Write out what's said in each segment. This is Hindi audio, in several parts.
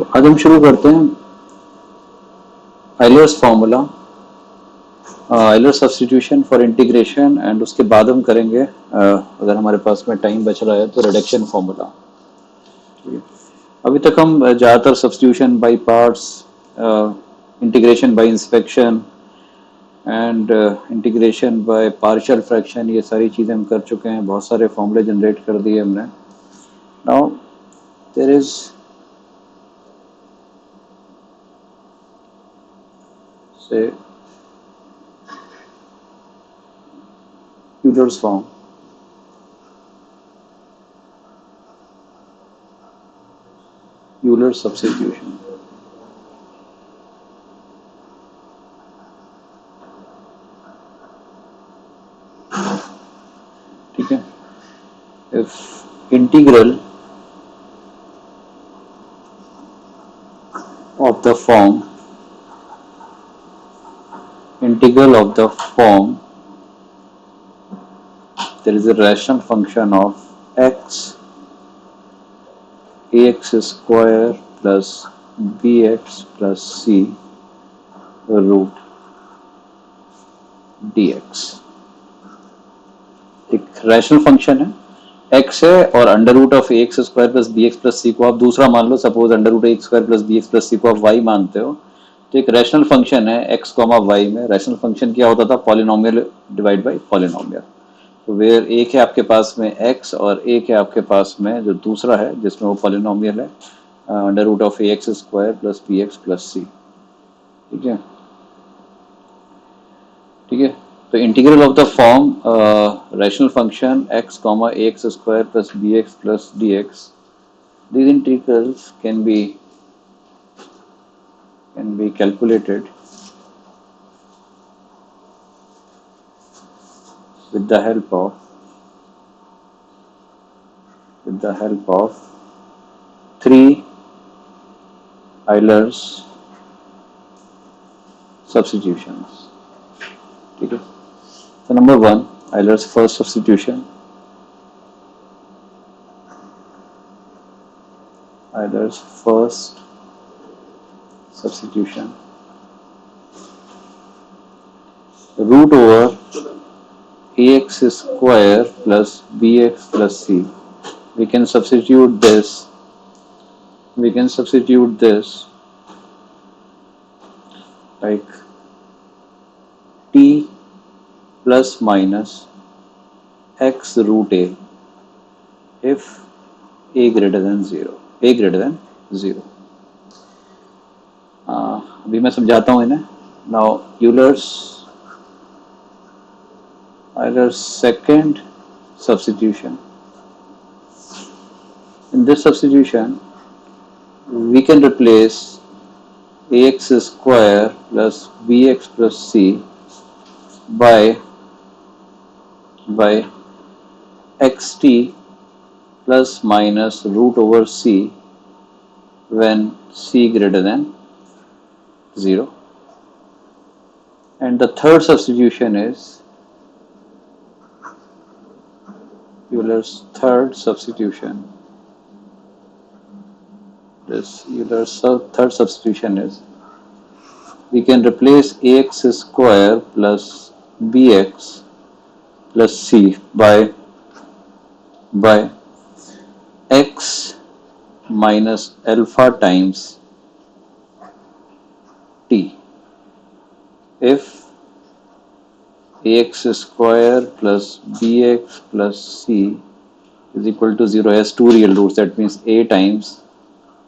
तो आज हम शुरू करते हैं Euler's formula, Euler substitution for integration, and उसके बाद हम करेंगे अगर हमारे पास में टाइम बच रहा है तो रिडक्शन फार्मूला। अभी तक हम ज़्यादातर substitution by parts, integration by inspection and integration by partial fraction, ये सारी चीज़ें हम कर चुके हैं। बहुत सारे फॉर्मूले जनरेट कर दिए हमने। नाउ देयर इज से यूलर्स फॉर्म, यूलर सब्स्टिट्यूशन। ठीक है, if integral of the form integral of the form there is a rational function of x ax square plus bx plus c root dx। एक रैशनल फंक्शन है, x है, और under root of x square plus b x plus c को आप दूसरा मान लो। Suppose under root x square plus b x plus c को आप y मानते हो, तो एक रैशनल फंक्शन है x कॉमा y में। रैशनल फंक्शन क्या होता था? Polynomial divide by polynomial. तो वेयर एक है आपके पास में x और एक है आपके पास में जो दूसरा है जिसमें वो पॉलिनोमियल है under root of x square plus b x plus c. ठीक है, ठीक है। तो integral of the form rational function x comma x square plus b x plus d x, these integrals can be calculated with the help of three Euler's substitutions। ठीक है, so number one, Euler's first substitution, Euler's first substitution, root over ax square plus bx plus c। we can substitute this like t plus minus x root a if a greater than 0। अभी मैं समझाता हूँ इन्हें। Now Euler's second substitution, in this substitution we can replace ax square plus bx plus c by xt plus minus root over c when c greater than 0। and the third substitution is Euler's third substitution. Euler's third substitution is we can replace ax square plus bx plus c by x minus alpha times t if ax square plus bx plus c is equal to 0 has two real roots, that means a times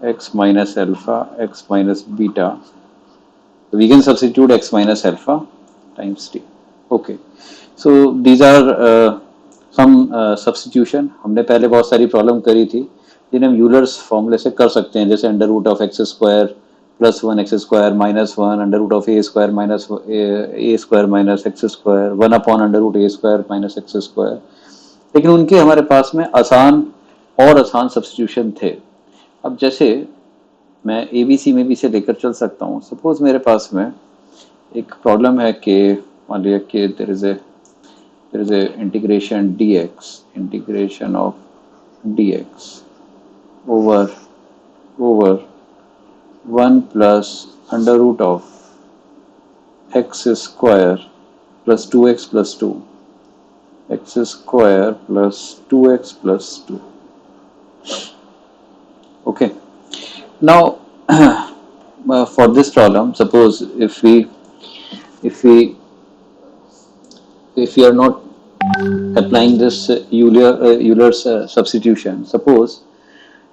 x minus alpha, x minus beta, so we can substitute x minus alpha times t। okay, so these are some substitution। हमने पहले बहुत सारी प्रॉब्लम करी थी जिन्हें हम यूलर्स फॉर्मूले से कर सकते हैं, जैसे under root of x square plus one x square minus one, under root of a square minus a square minus x square, one upon under root a square minus x square. लेकिन उनके हमारे पास में आसान सब्स्टिट्यूशन थे। अब जैसे मैं ए बी सी में भी इसे लेकर चल सकता हूँ। सपोज मेरे पास में एक प्रॉब्लम है कि मान लिया कि there is a integration of dx over 1 plus under root of x square plus 2x plus 2, x square plus 2x plus 2. Okay. Now, for this problem, suppose if we if we are not applying this Euler's substitution, suppose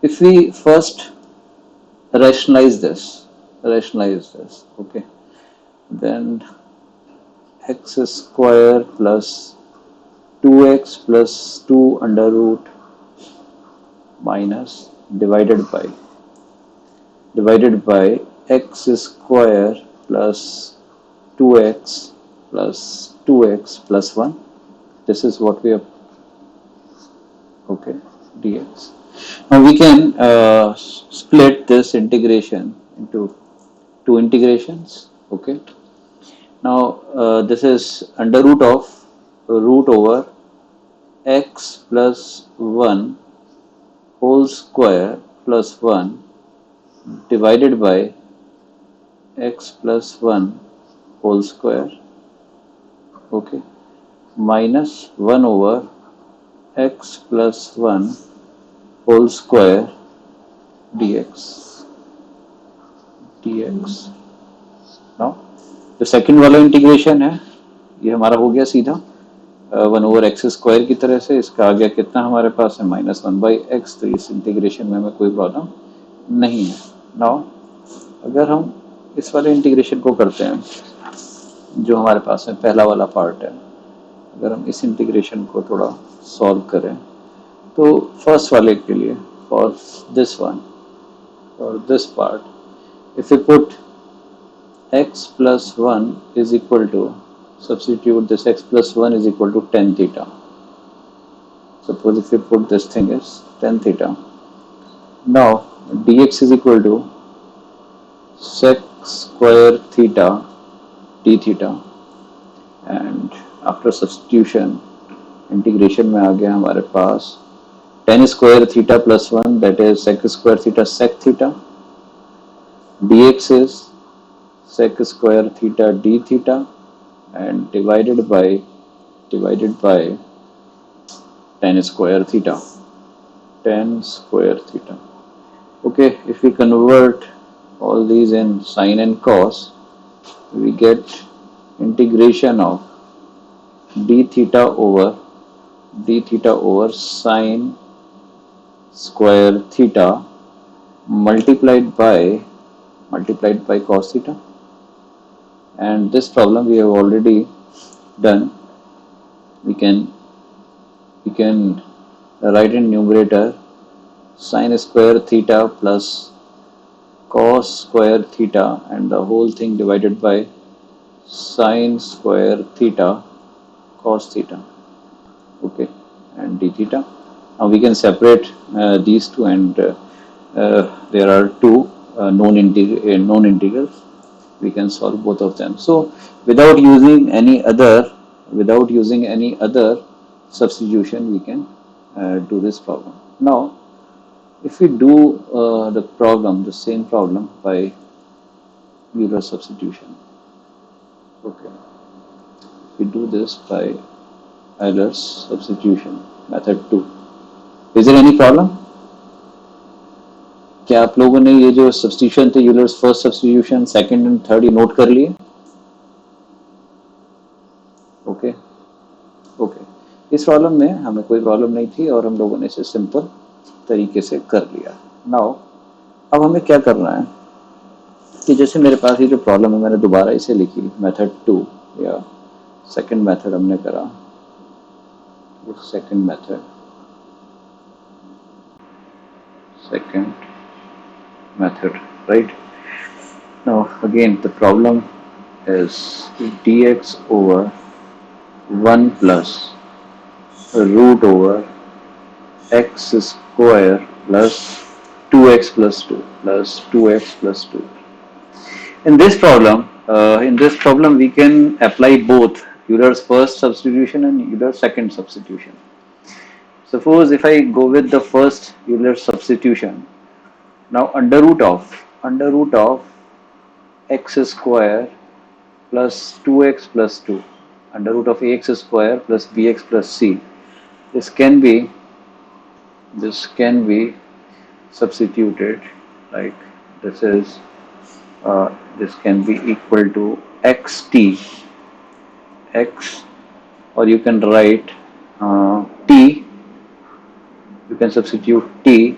if we first rationalize this, okay, then x square plus 2x plus 2 under root minus divided by x square plus 2x plus 2x plus 1. This is what we have, okay, dx. Now we can split this integration into two integrations, okay. Now this is under root of root over x plus 1 whole square plus 1 divided by x plus 1 whole square, okay, minus 1 over x plus 1 whole square dx. Now जो सेकंड वाला इंटीग्रेशन है ये हमारा हो गया सीधा 1 ओवर एक्स स्क्वायर की तरह से, इसका आ गया कितना हमारे पास है -1/x, तो इस इंटीग्रेशन में हमें कोई प्रॉब्लम नहीं है. नाउ अगर हम इस वाले इंटीग्रेशन को करते हैं जो हमारे पास है पहला वाला पार्ट है, अगर हम इस इंटीग्रेशन को थोड़ा सॉल्व करें तो फर्स्ट वाले के लिए for this one, for this part, if you put x plus 1 is equal to, substitute this x plus 1 is equal to tan theta. Suppose if you put this thing as tan theta, now dx is equal to sec square theta d theta, and after substitution integration में आ गया हमारे पास tan square theta plus 1, that is sec square theta sec theta, dx is sec square theta d theta, and divided by tan square theta, okay. If we convert all these in sine and cos, we get integration of d theta over sine square theta multiplied by cos theta. And this problem we have already done. We can write in numerator sine square theta plus cos square theta, and the whole thing divided by sine square theta cos theta, okay, and d theta. Now we can separate these two, and there are two known integrals. We can solve both of them. So without using any other substitution, we can do this problem. Now if we do the same problem by Euler substitution, okay, we do this by Euler's substitution method 2. Is there any problem? क्या आप लोगों ने ये जो सब्स्टिट्यूशन थे Euler's first substitution, second and third, ये नोट कर लिए? Okay okay. इस प्रॉब्लम में हमें कोई प्रॉब्लम नहीं थी और हम लोगों ने इसे सिंपल तरीके से कर लिया. नाउ अब हमें क्या करना है कि जैसे मेरे पास ये जो प्रॉब्लम है मैंने दोबारा इसे लिखी मेथड 2, या सेकंड मेथड हमने करा, second method, right? Now again the problem is dx over 1 plus root over x square plus 2x plus 2. In this problem we can apply both Euler's first substitution and Euler's second substitution. Suppose if I go with the first Euler substitution, now under root of under root of x square plus 2x plus 2, under root of ax square plus bx plus c. This can be substituted like this is this can be equal to xt x, or you can write t, you can substitute t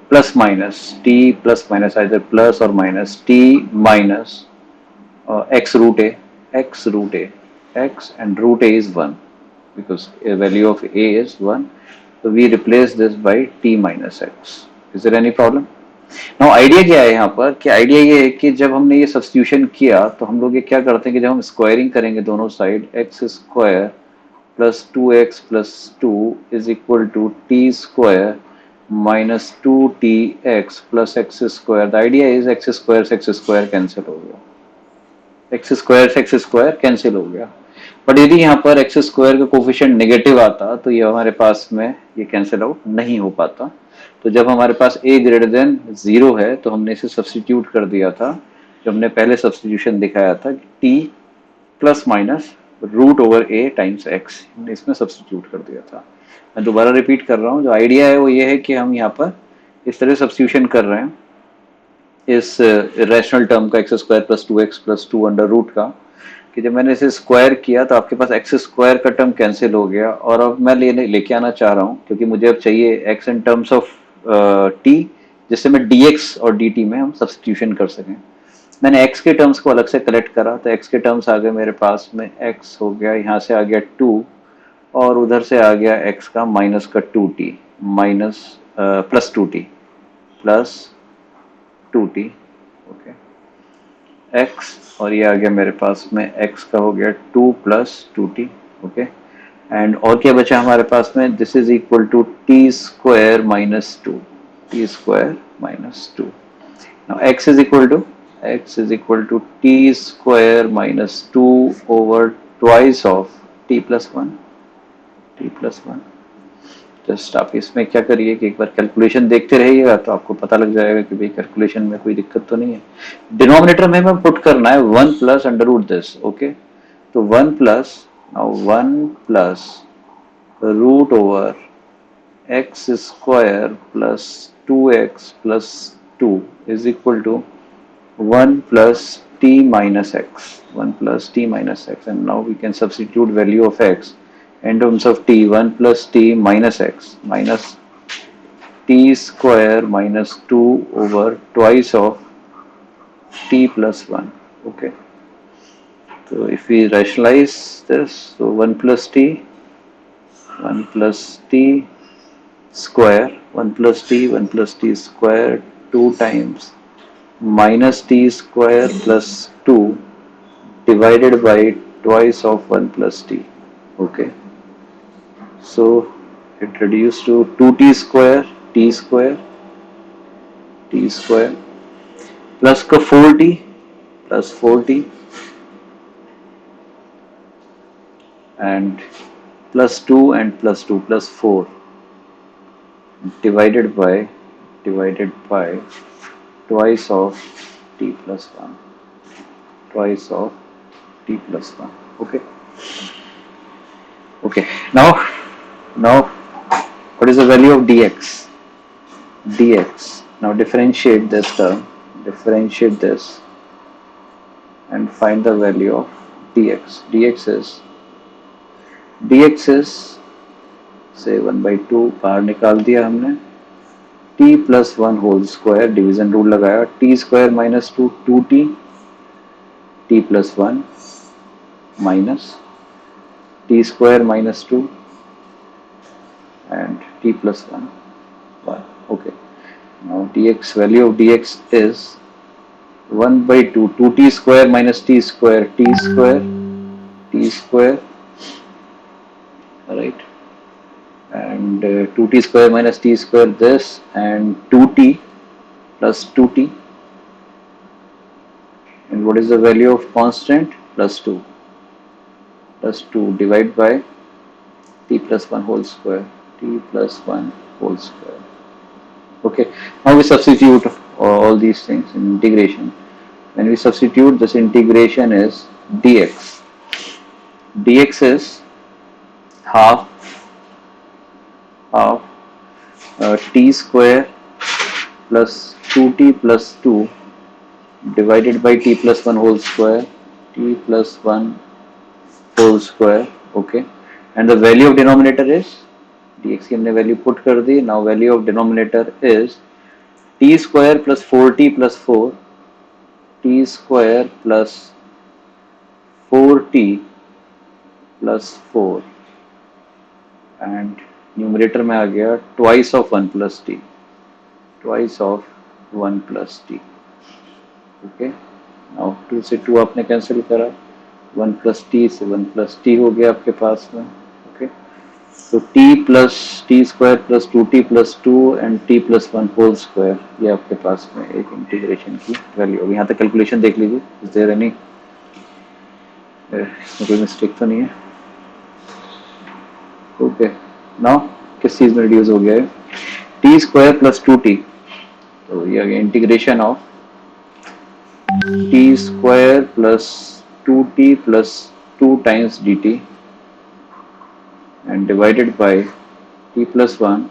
plus minus t plus minus, either plus or minus t minus x root a, x and root a is 1 because a value of a is 1. So we replace this by t minus x. Is there any problem? Now idea क्या है यहाँ पर कि आइडिया ये है कि जब हमने ये सब्स्टिट्यूशन किया तो हम लोग ये क्या करते हैं कि जब हम स्क्वायरिंग करेंगे दोनों side x square plus 2x plus 2 is equal to t square minus 2tx plus x square. The idea is x square से एक्स स्क्वायर कैंसिल हो गया, एक्स स्क्वायर से एक्स स्क्वायर कैंसिल हो गया. बट यदि यहाँ पर एक्स स्क्वायर का कोफिशिएंट नेगेटिव आता तो ये हमारे पास में ये कैंसिल आउट नहीं हो पाता. तो जब हमारे पास a ग्रेटर देन 0 है तो हमने इसे सब्स्टिट्यूट कर दिया था, जो हमने पहले सब्स्टिट्यूशन दिखाया था t plus minus root over a times x, हमने इसमें सब्स्टिट्यूट कर दिया था. मैं दोबारा रिपीट कर रहा हूँ, जो आइडिया है वो ये है कि हम यहाँ पर इस तरह सब्स्टिट्यूशन कर रहे हैं इस रैशनल टर्म का x square plus 2x plus 2 under root का, कि जब मैंने इसे स्क्वायर किया तो आपके पास एक्स स्क्वायर का टर्म कैंसिल हो गया. और अब मैं लेके आना चाह रहा हूँ क्योंकि मुझे अब चाहिए x in terms of T, जिससे मैं dx और dt में हम सब्स्टिट्यूशन कर सकें. मैंने x के टर्म्स को अलग से कलेक्ट करा तो x के टर्म्स आ गए मेरे पास में, x हो गया यहाँ से आ गया 2 और उधर से आ गया x का माइनस का 2t minus plus 2t plus 2t okay x, और ये आ गया मेरे पास में x का हो गया 2 प्लस 2t ओके. एंड और क्या बचा हमारे पास में, this is equal to t square minus 2, t square minus 2. Now x is equal to t square minus 2 over twice of t plus 1, t plus 1. Just आप इसमें क्या करिए कि एक बार कैलकुलेशन देखते रहिएगा तो आपको पता लग जाएगा कि भाई कैलकुलेशन में कोई दिक्कत तो नहीं है. डिनोमिनेटर में हमें पुट करना है 1 plus under root this okay. तो 1 plus, now 1 plus root over x square plus 2x plus 2 is equal to 1 plus t minus x, 1 plus t minus x, and now we can substitute value of x in terms of t. 1 plus t minus x minus t square minus 2 over twice of t plus 1 okay. So if we rationalize this, so 1 plus t square, 1 plus t square 2 times minus t square plus 2 divided by twice of 1 plus t okay. So it reduced to 2t square plus का 4t plus 4t and plus 2 and plus 2 plus 4 divided by twice of t plus 1, twice of t plus 1 okay. Okay, now what is the value of dx? Now differentiate this term, differentiate this and find the value of dx. dx is say 1 by 2 बाहर निकाल दिया हमने, t plus 1 whole square, division rule लगाया, t square minus 2 2t, t plus 1 minus t square minus 2 and t plus 1 okay. Now dx, value of dx is 1 by 2 2t square minus t square right, and 2t square minus t square this, and 2t plus 2t, and what is the value of constant? Plus 2 divided by t plus 1 whole square, t plus 1 whole square okay. Now we substitute all these things in integration. When we substitute, this integration is dx. Dx is half t square plus 2t plus 2 divided by t plus 1 whole square, t plus 1 whole square. Okay, and the value of denominator is dx की हमने वैल्यू पुट कर दी. Now value of denominator is t square plus 4t plus 4, t square plus 4t plus 4 and numerator में आ गया twice of 1 plus T, twice of 1 plus T. Okay, now 2 से 2 आपने कैंसिल करा, 1 प्लस टी से 1 प्लस टी हो गया आपके पास में. ओके, तो t plus t square plus 2t plus 2 and t plus 1 whole square, ये आपके पास में एक इंटीग्रेशन की वैल्यू होगी. यहाँ तक कैलकुलेशन देख लीजिए, इज देयर एनी, कोई मिस्टेक तो नहीं है. ओके, नाउ किस चीज में रिड्यूस हो गया है, टी स्क्वायर प्लस 2t, तो ये आ गया integration of t square plus 2t plus 2 times dt and divided by t plus 1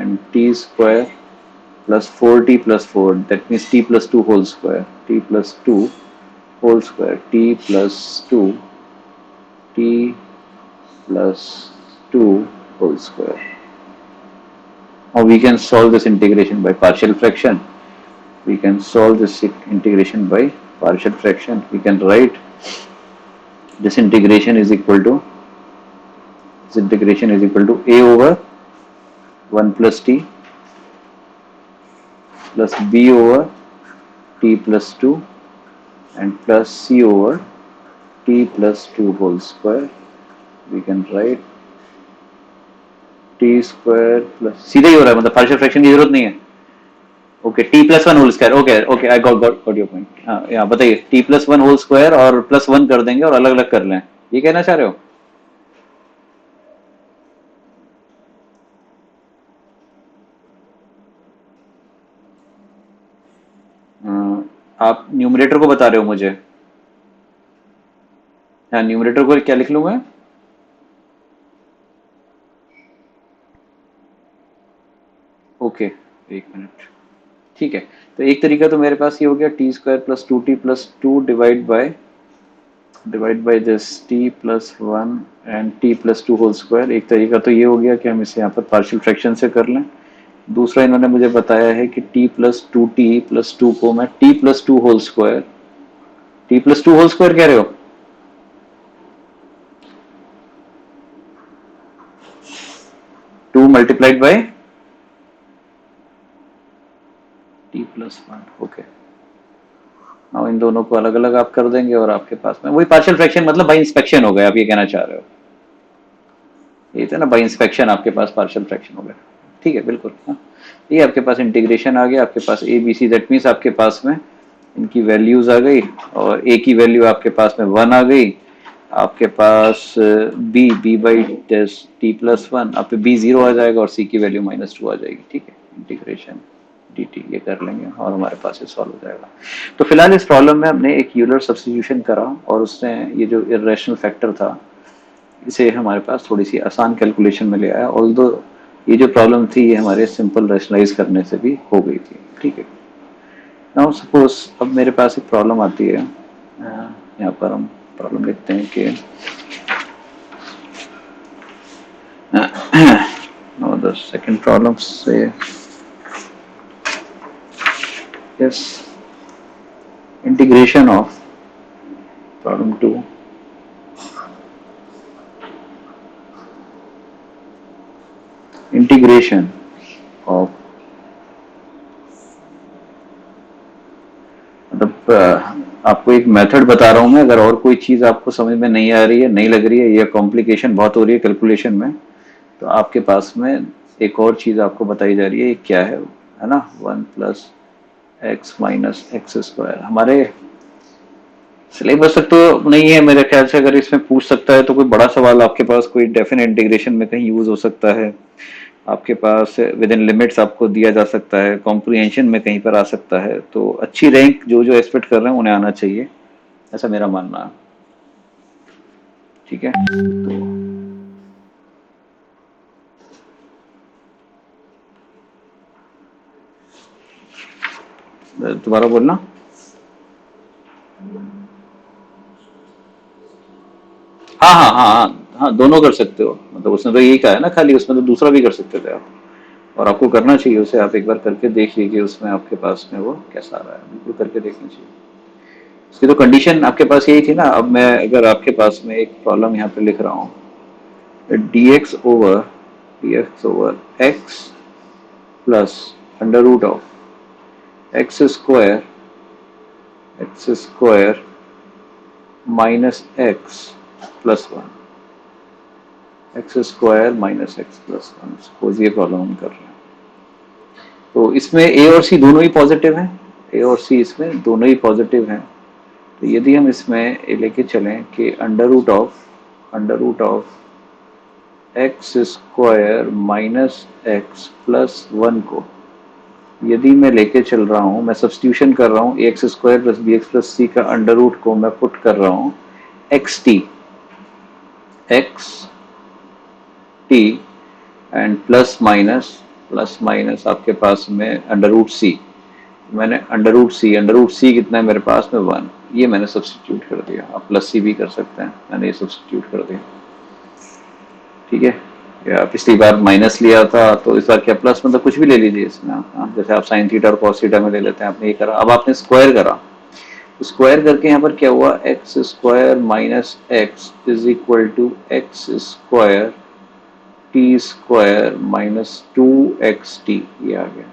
and t square plus 4t plus 4, that means t plus 2 whole square, t plus 2 whole square, t plus 2 whole square. Now we can solve this integration by partial fraction. We can solve this integration by partial fraction. We can write this integration is equal to a over 1 plus t plus b over t plus 2 and plus c over t plus 2 whole square. We can write t square plus, सीधा ही हो रहा है, मतलब पार्शियल फ्रैक्शन की जरूरत नहीं है. Okay, t plus 1 whole square. Okay, I got your point. हाँ, यहाँ बताइए, टी प्लस 1 होल स्क्वायर और प्लस 1 कर देंगे और अलग अलग कर लें, ये कहना चाह रहे हो? आप न्यूमरेटर को बता रहे हो मुझे? हाँ, न्यूमरेटर को क्या लिख लूँ मैं? ओके, एक मिनट. ठीक है, तो एक तरीका तो मेरे पास ये हो गया, t square plus 2t plus 2 divide by this t plus 1 and t plus 2 whole square. एक तरीका तो ये हो गया कि हम इसे यहाँ पर पार्शियल फ्रैक्शन से कर लें. दूसरा इन्होंने मुझे बताया है कि t प्लस 2t प्लस 2 को मैं t plus 2 whole square, t plus 2 whole square कह रहे हो? Two multiplied by t plus 1. Okay, now इन दोनों को अलग अलग आप कर देंगे और आपके पास में वही पार्शियल फ्रैक्शन, मतलब बाय इंस्पेक्शन हो गया, आप ये कहना चाह रहे हो? ये था ना, बाय इंस्पेक्शन आपके पास पार्शियल फ्रैक्शन हो गया. ठीक है, बिल्कुल. हाँ, ये आपके पास इंटीग्रेशन आ गया, आपके पास a b c, that means आपके पास में इनकी वैल्यूज आ गई, और ए की वैल्यू आपके पास में 1 आ गई, आपके पास बी बाई टी प्लस 1, आप पे बी 0 आ जाएगा और सी की वैल्यू -2 आ जाएगी. ठीक है, इंटीग्रेशन dt ये कर लेंगे और हमारे पास ये सॉल्व हो जाएगा. तो फिलहाल इस प्रॉब्लम में हमने एक यूलर सब्स्टिट्यूशन करा और उसने ये जो इर्रेशनल फैक्टर था इसे हमारे पास थोड़ी सी आसान कैलकुलेशन में ले आया. ऑल्दो ये जो प्रॉब्लम थी ये हमारे सिंपल रैशनलाइज करने से भी हो गई थी. ठीक है, नाउ सपोज अब मेरे पास एक प्रॉब्लम आती है, यहाँ पर हम प्रॉब्लम लिखते हैं कि now the second problem say yes, integration of problem 2 integration of, मतलब आपको एक मेथड बता रहा हूं मैं, अगर और कोई चीज आपको समझ में नहीं आ रही है, नहीं लग रही है, या कॉम्प्लिकेशन बहुत हो रही है कैलकुलेशन में, तो आपके पास में एक और चीज आपको बताई जा रही है. क्या है ना, 1 plus x minus x square. हमारे सिलेबस तक तो नहीं है मेरे ख्याल से, अगर इसमें पूछ सकता है तो कोई बड़ा सवाल आपके पास कोई डेफिनेट इंटीग्रेशन में कहीं यूज हो सकता है. आपके पास विद इन लिमिट्स आपको दिया जा सकता है, कॉम्प्रिहेंशन में कहीं पर आ सकता है, तो अच्छी रैंक जो जो एक्सपेक्ट कर रहे हैं उन्हें आना चाहिए, ऐसा मेरा मानना है। ठीक है, तो दोबारा बोलना। हाँ हाँ हाँ हाँ हाँ, दोनों कर सकते हो, मतलब उसने तो यही कहा है ना, खाली उसमें तो दूसरा भी कर सकते थे आप, और आपको करना चाहिए उसे, आप एक बार करके देख लीजिए उसमें आपके पास में वो कैसा आ रहा है, बिल्कुल करके देखना चाहिए। उसकी तो कंडीशन आपके पास यही थी ना। अब मैं अगर आपके पास में एक प्रॉब्लम यहाँ पे लिख रहा हूँ, d x over x plus under root of x square, x square minus x plus one, x square minus x plus one, suppose ये प्रॉब्लम हम कर रहे हैं। तो इसमें ए और सी दोनों ही पॉजिटिव हैं, ए और सी इसमें दोनों ही पॉजिटिव हैं। तो यदि हम इसमें लेके चलें कि under root of x square minus x plus one को यदि मैं लेके चल रहा हूँ, मैं सब्स्टिट्यूशन कर रहा हूँ, x square plus b x plus c का अंडर रूट को मैं पुट कर रहा हूँ x t and plus minus आपके पास में अंडर रूट सी। मैंने अंडर रूट सी कितना है मेरे पास में, वन, ये मैंने सब्स्टिट्यूट कर दिया। आप प्लस सी भी कर सकते हैं, मैंने ये सब्स्टिट्यूट कर दिया। ठीक है, या पिछली बार माइनस लिया था तो इस बार क्या प्लस, मतलब कुछ भी ले लीजिए इसमें आप। हाँ, जैसे आप साइन थीटा और कॉस थीटा में ले लेते हैं, आपने ये करा, अब आपने स्क्वायर करा, स्क्वायर करके यहाँ पर क्या हुआ, x square minus x is equal to x square t square minus two x t, ये आ गया।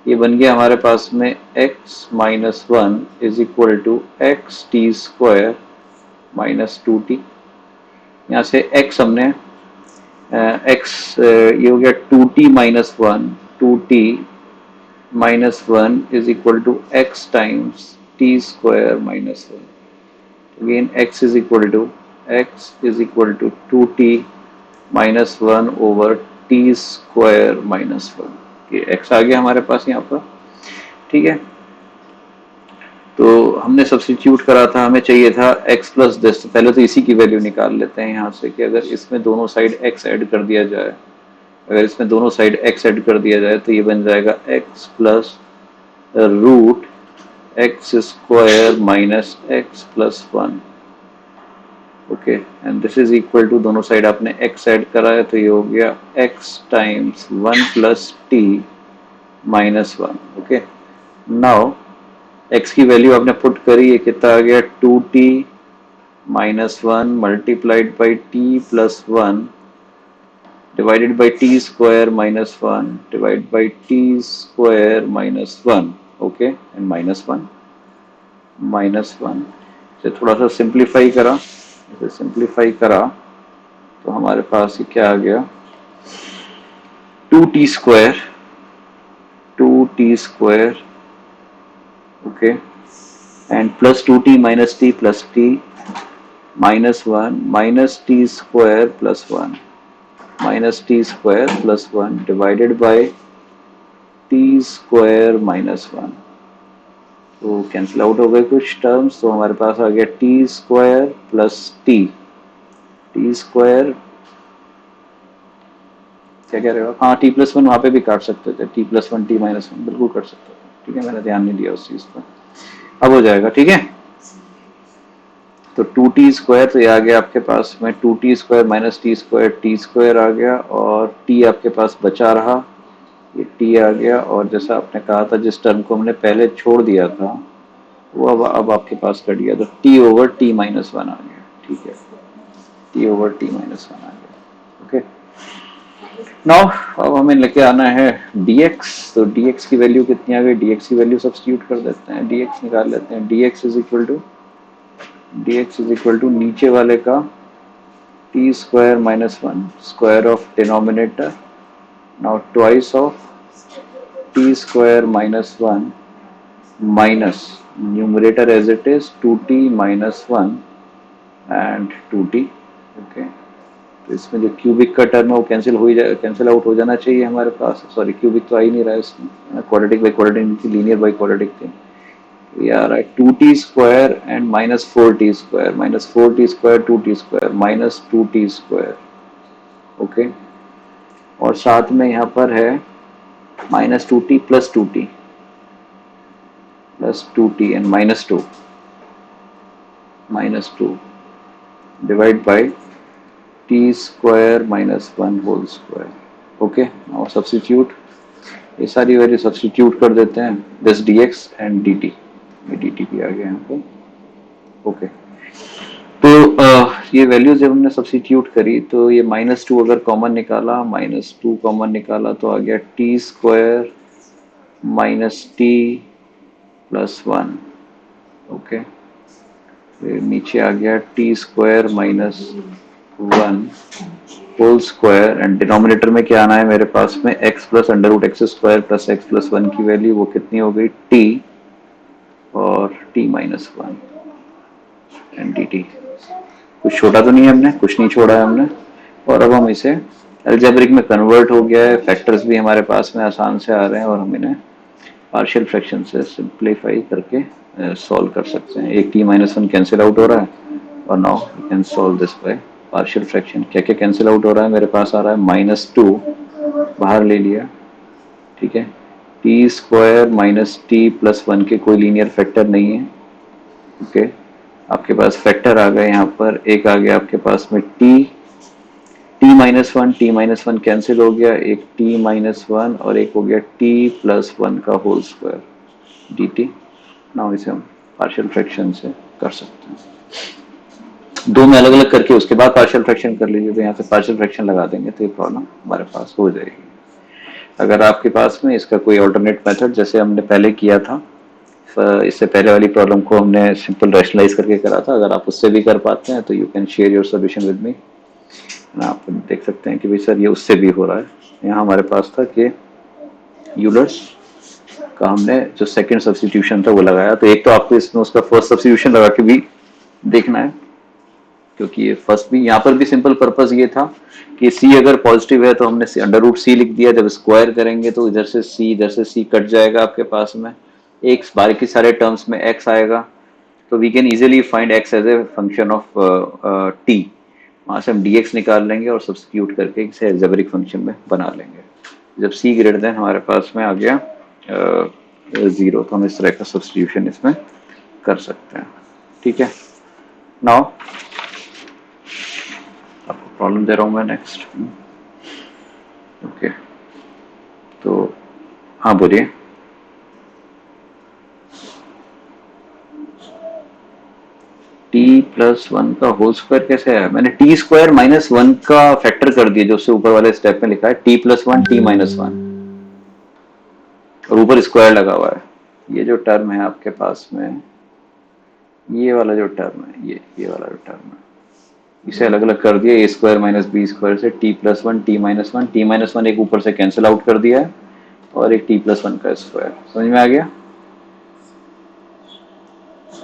ये बन गया हमारे पास में x minus one is equal to x t square minus two t. यहाँ से x हमने x ये हो गया two t minus one, two t minus one is equal to x times t square minus one. Again x is equal to two t minus one over t square minus one. ये x आ गया हमारे पास यहाँ पर। ठीक है, तो हमने सब्स्टिट्यूट करा था, हमें चाहिए था x प्लस दिस। तो पहले तो इसी की वैल्यू निकाल लेते हैं यहाँ से कि अगर इसमें दोनों साइड x ऐड कर दिया जाए, अगर इसमें दोनों साइड x ऐड कर दिया जाए तो ये बन जाएगा x plus root x square minus x plus one. Okay, and this is equal to, दोनों साइड आपने x ऐड करा है तो ये हो गया x times one plus t minus one. Okay, now x की वैल्यू आपने पुट करी, ये कितना आ गया, two t minus one multiplied by t plus one divided by t square minus one divide by t square minus one. Okay, and minus one से थोड़ा सा सिंप्लीफाई करा, इसे सिंप्लीफाई करा तो हमारे पास ये क्या आ गया, two t square, okay, and plus two t minus t plus t minus one minus t square plus one minus t square plus one divided by t square minus one. तो कैंसिल आउट हो गए कुछ टर्म्स, तो हमारे पास आ गया t square plus t square, क्या कह रहे हो, हाँ टी प्लस वन वहाँ पे भी काट सकते थे, T plus one T minus one बिल्कुल कर सकते थे। ठीक है, मैंने ध्यान नहीं दिया उस चीज़ पर, अब हो जाएगा। ठीक है, तो टू टी स्क्वायर, तो ये आ गया आपके पास में two t square minus t square आ गया, और टी आपके पास बचा रहा, ये टी आ गया, और जैसा आपने कहा था जिस टर्म को हमने पहले छोड़ दिया था वो अब आपके पास कट गया, तो t over t minus one आ गया। ठीक है, t over t minus one आ गया। ओके, नाउ अब हमें लेके आना है dx। तो dx की वैल्यू कितनी आ गई, dx की वैल्यू सब्स्टिट्यूट कर देते हैं, dx निकाल लेते हैं। dx इज इक्वल टू नीचे वाले का t square minus one, square of denominator, now twice of t square minus one minus numerator as it is two t minus one and two t. Okay, तो इसमें जो क्यूबिक का टर्म है वो कैंसिल आउट हो जाना चाहिए हमारे पास। सॉरी, क्यूबिक तो आ ही नहीं रहा है इसमें, क्वाड्रेटिक बाई क्वाड्रेटिक थी, लीनियर बाई क्वाड्रेटिक थी। ये आ रहा है 2t² and -4t², -4t² 2t² -2t²। Okay, और साथ में यहाँ पर है -2t +2t and -2 divide by t² - 1 whole square. Okay, और सब्स्टिट्यूट, ये सारी वैल्यू सब्स्टिट्यूट कर देते हैं, दिस dx एंड dt, ये dt भी आ गया यहाँ पे। ओके, तो ये वैल्यू जब हमने सब्स्टिट्यूट करी तो ये -2 अगर कॉमन निकाला, -2 कॉमन निकाला तो आ गया t² -t +1। ओके, फिर नीचे आ गया t² -1 whole square, and denominator में क्या आना है मेरे पास में, x plus √x² plus x plus 1 की वैल्यू वो कितनी हो गई, t और t-1 एंड dt। कुछ छोटा तो नहीं है हमने, कुछ नहीं छोड़ा है हमने। और अब हम इसे अलजेब्रिक में कन्वर्ट हो गया है, फैक्टर्स भी हमारे पास में आसान से आ रहे हैं और हम इन्हें पार्शियल फ्रैक्शन से सिंप्लीफाई करके सॉल्व कर सकते हैं। एक t-1 कैंसिल आउट हो रहा है और now we can solve this by partial fraction. क्या क्या कैंसिल आउट हो रहा है, मेरे पास आ रहा है -2 बाहर ले लिया, ठीक है, t² -t+1 के कोई लीनियर फैक्टर नहीं है। ओके, आपके पास फैक्टर आ गए यहाँ पर, एक आ गया आपके पास में t-1 कैंसिल हो गया, एक t-1 और एक हो गया t+1 का होल स्क्वायर dt। नाउ इसे हम पार्शियल फ्रैक्शन से कर सकते हैं, दो में अलग अलग करके उसके बाद पार्शियल फ्रैक्शन कर लीजिए। तो यहाँ से पार्शियल फ्रैक्शन लगा देंगे तो ये प्रॉब्लम हमारे पास हो जाएगी। अगर आपके पास में इसका कोई ऑल्टरनेट मेथड जैसे हमने पहले किया था, इससे पहले वाली प्रॉब्लम को हमने सिंपल रैशनलाइज करके करा था, अगर आप उससे भी कर पाते हैं तो you can share your solution with me. आप देख सकते हैं कि भाई सर ये उससे भी हो रहा है। यहाँ हमारे पास था कि यूलर्स का हमने जो सेकंड सब्स्टिट्यूशन था वो लगाया, तो एक तो आपको इसमें उसका फर्स्ट सब्स्टिट्यूशन लगा के भी देखना है, क्योंकि ये फर्स्ट भी यहाँ पर भी सिंपल पर्पस ये था कि c अगर पॉजिटिव है तो हमने √c लिख दिया, जब स्क्वायर करेंगे तो इधर से c कट जाएगा, आपके पास में एक बाकी सारे टर्म्स में x आएगा, तो we can easily find x as a function of t। वहाँ से हम dx निकाल लेंगे और सब्स्टिट्यूट करके इसे अलजेब्रिक फंक्शन में बना लेंगे। जब c ग्रेटर देन हमारे पास में आ गया 0, तो हम इस तरह का सब्स्टिट्यूशन इसमें कर सकते हैं। ठीक है, नाउ आपको प्रॉब्लम दे रहा हूँ मैं नेक्स्ट। ओके, तो हाँ बोलिए। t+1 का होल स्क्वायर कैसे है, मैंने t² -1 का फैक्टर कर दिया जो उससे ऊपर वाले स्टेप में लिखा है t+1 t-1 और ऊपर स्क्वायर लगा हुआ है। ये जो टर्म है आपके पास में, ये वाला जो टर्म है, ये वाला जो टर्म है, इसे अलग अलग कर दिया, a² - b² से t+1 t-1 एक ऊपर से कैंसिल आउट कर दिया है और एक t+1 का स्क्वायर। समझ में आ गया?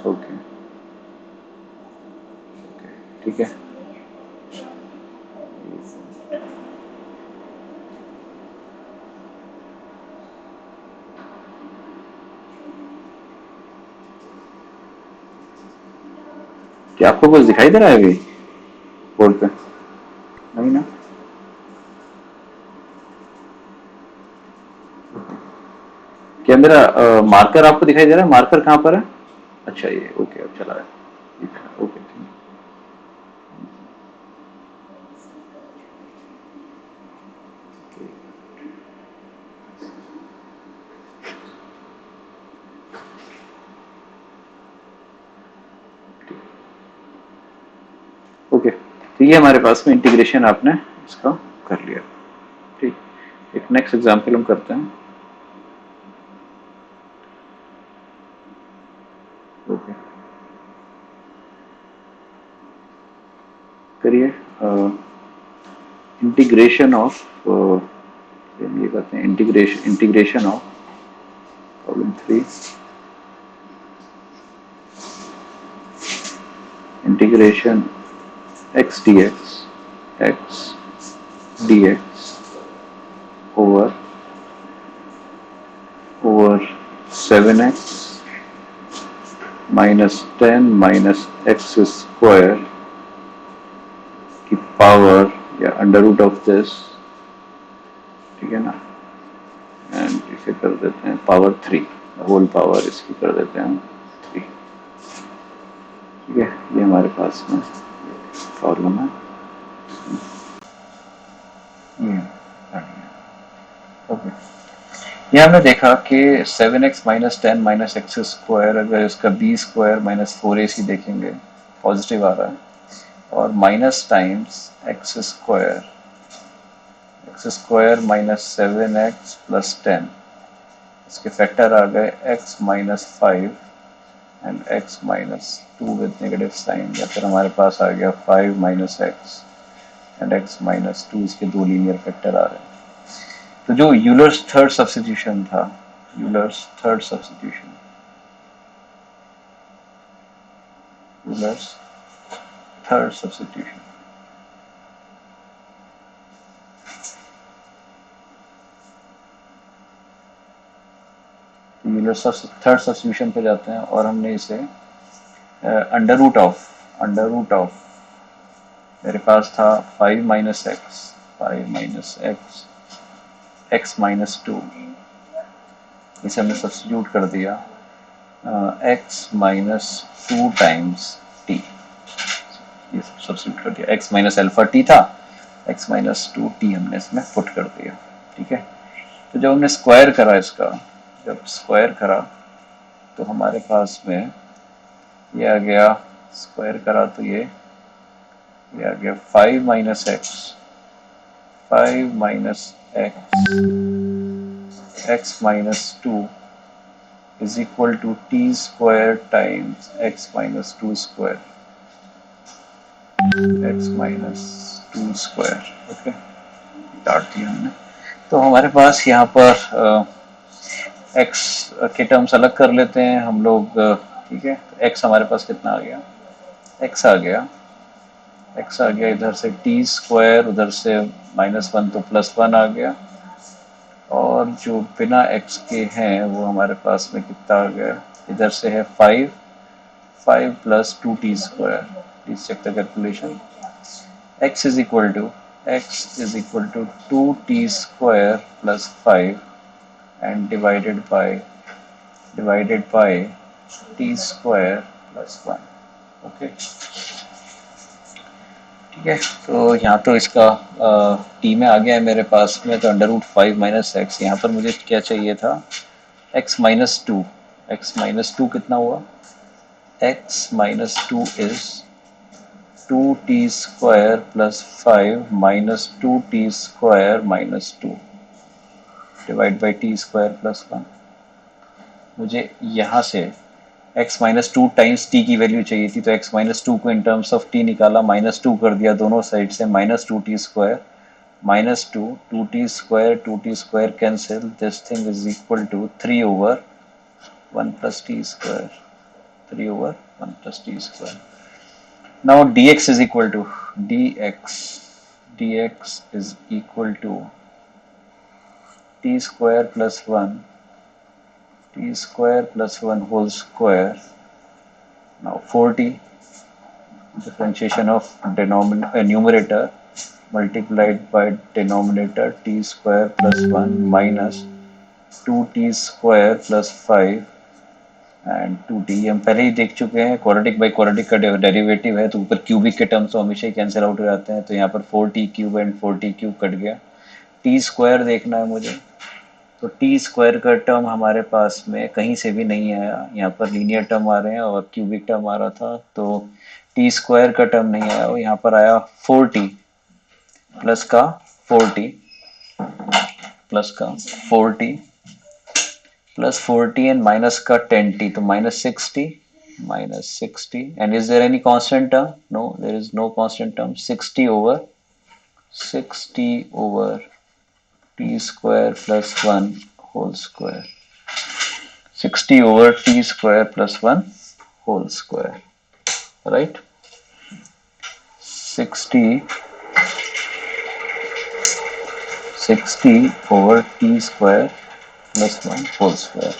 ओके, ठीक है। क्या आपको कुछ दिखाई दे रहा है अभी बोर्ड पे? नहीं ना? क्या मेरा मार्कर आपको दिखाई दे रहा है? मार्कर कहाँ पर है? अच्छा, ये ओके, अब चला है, ओके। ओके, तो ये हमारे पास में इंटीग्रेशन आपने इसका कर लिया। ठीक, एक नेक्स्ट एग्जांपल हम करते हैं। ओके, करिए। इंटीग्रेशन ऑफ ये करते हैं, integration of problem 3, integration x dx x dx over 7x minus 10 minus x square की पावर या अंडर रूट ऑफ दिस, ठीक है ना, एंड इसे कर देते हैं पावर 3, होल पावर इसकी कर देते हैं 3, ठीक है। ये हमारे पास में प्रॉब्लम है, ये ओके। ये हमने देखा कि 7x minus 10 minus x square, अगर इसका बी स्क्वायर माइनस 4ac देखेंगे पॉजिटिव आ रहा है, और minus times x square minus 7x plus 10, इसके फैक्टर आ गए x minus 5 and x minus 2 with negative sign, या फिर हमारे पास आ गया 5 minus x and x minus 2, इसके दो लीनियर फैक्टर आ रहे हैं। तो जो यूलर्स थर्ड सब्स्टिट्यूशन था, Euler's third substitution, Euler's third substitution, Euler's third substitution पे जाते हैं और हमने इसे अंडर रूट ऑफ मेरे पास था 5 minus x, 5 minus x, x minus 2, इसे हमने सब्स्टिट्यूट कर दिया एक्स माइनस 2 टाइम्स टी, ये सब्स्टिट्यूट कर दिया, एक्स माइनस अल्फा टी था, एक्स माइनस 2 टी हमने इसमें पुट कर दिया, ठीक है। तो जब हमने स्क्वायर करा इसका, जब स्क्वायर करा तो हमारे पास में ये आ गया, स्क्वायर करा तो ये आ गया 5 minus x, 5 minus x, x minus 2 is equal to t square times x minus 2 square, x minus 2 square, okay, काट दिया हमने। तो हमारे पास यहाँ पर एक्स के टर्म्स अलग कर लेते हैं हम लोग, ठीक है। एक्स हमारे पास कितना आ गया, एक्स आ गया, एक्स आ गया इधर से टी स्क्वायर, उधर से माइनस 1 तो प्लस 1 आ गया, और जो बिना एक्स के हैं वो हमारे पास में कितना आ गया, इधर से है 5, 5 plus 2t square, please check the calculation, x is equal to 2t square plus 5 and divided by t square plus 1, okay, ठीक है। तो यहाँ तो इसका टी में आ गया है मेरे पास में, तो अंडर रूट 5 माइनस एक्स, यहाँ पर मुझे क्या चाहिए था, x माइनस 2, एक्स माइनस 2 कितना हुआ, x minus 2 is 2t square plus 5 minus 2t square minus 2 divide by t square plus 1। मुझे यहाँ से x माइनस 2 टाइम्स t की वैल्यू चाहिए थी, तो x माइनस 2 को इन टर्म्स ऑफ t निकाला, माइनस 2 कर दिया दोनों साइड से, minus 2t square minus 2, 2t square cancel, this thing is equal to 3 over 1 plus t square, 3 over 1 plus t square. Now dx is equal to dx is equal to t square plus 1, t square plus 1 whole square. Now 4t, differentiation of numerator multiplied by denominator t square plus 1 minus 2t square plus 5 and 2t, हम पहले ही देख चुके हैं, क्वाड्रेटिक बाई क्वाड्रेटिक का डेरिवेटिव है तो ऊपर क्यूबिक के टर्म्स तो हमेशा ही कैंसिल आउट हो जाते हैं, तो यहाँ पर 4t cube and 4t cube cut गया, t स्क्वायर देखना है मुझे, तो t स्क्वायर का टर्म हमारे पास में कहीं से भी नहीं आया, यहाँ पर लीनियर टर्म आ रहे हैं और क्यूबिक टर्म आ रहा था, तो t स्क्वायर का टर्म नहीं आया, और यहाँ पर आया 4t प्लस का 4t प्लस का 4t plus 4t and minus का 10t, तो minus 60 and is there any constant term, no there is no constant term, 60 over t स्क्वायर plus 1 whole square, 60 over t स्क्वायर plus 1 whole square, right, 60 60/t² + 1 whole square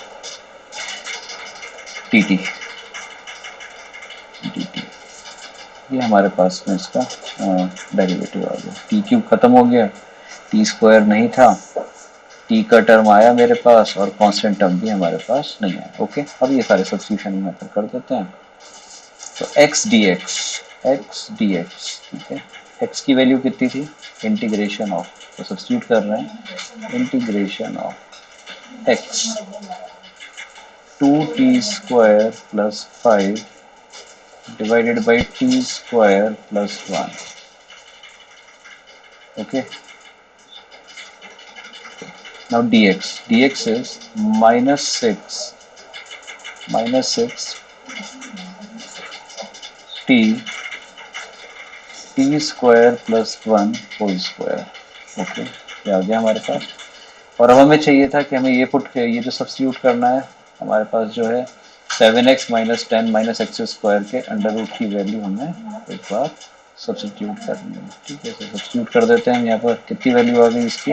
dt dt। ये हमारे पास में इसका डेरिवेटिव आ गया। टी क्यूब खत्म हो गया, टी स्क्वायर नहीं था, टी का टर्म आया मेरे पास और कांस्टेंट टर्म भी हमारे पास नहीं आया। ओके, अब ये सारे सब्स्टिट्यूशन यहाँ पर कर देते हैं। तो x dx, ठीक है, x की वैल्यू कितनी थी, इंटीग्रेशन ऑफ, तो सब्स्टिट्यूट कर रहे हैं, integration of x 2t² + 5 divided by t² + 1। Okay, now dx is -6 t t² + 1 whole square. Okay, ये आ गया हमारे पास। और अब हमें चाहिए था कि हमें ये जो सब्स्टिट्यूट करना है, हमारे पास जो है 7x - 10 - x² के अंडर रूट की वैल्यू हमें एक बार सब्स्टिट्यूट करनी है। ठीक है, तो सब्स्टिट्यूट कर देते हैं हम यहाँ पर। कितनी वैल्यू आ गई इसकी,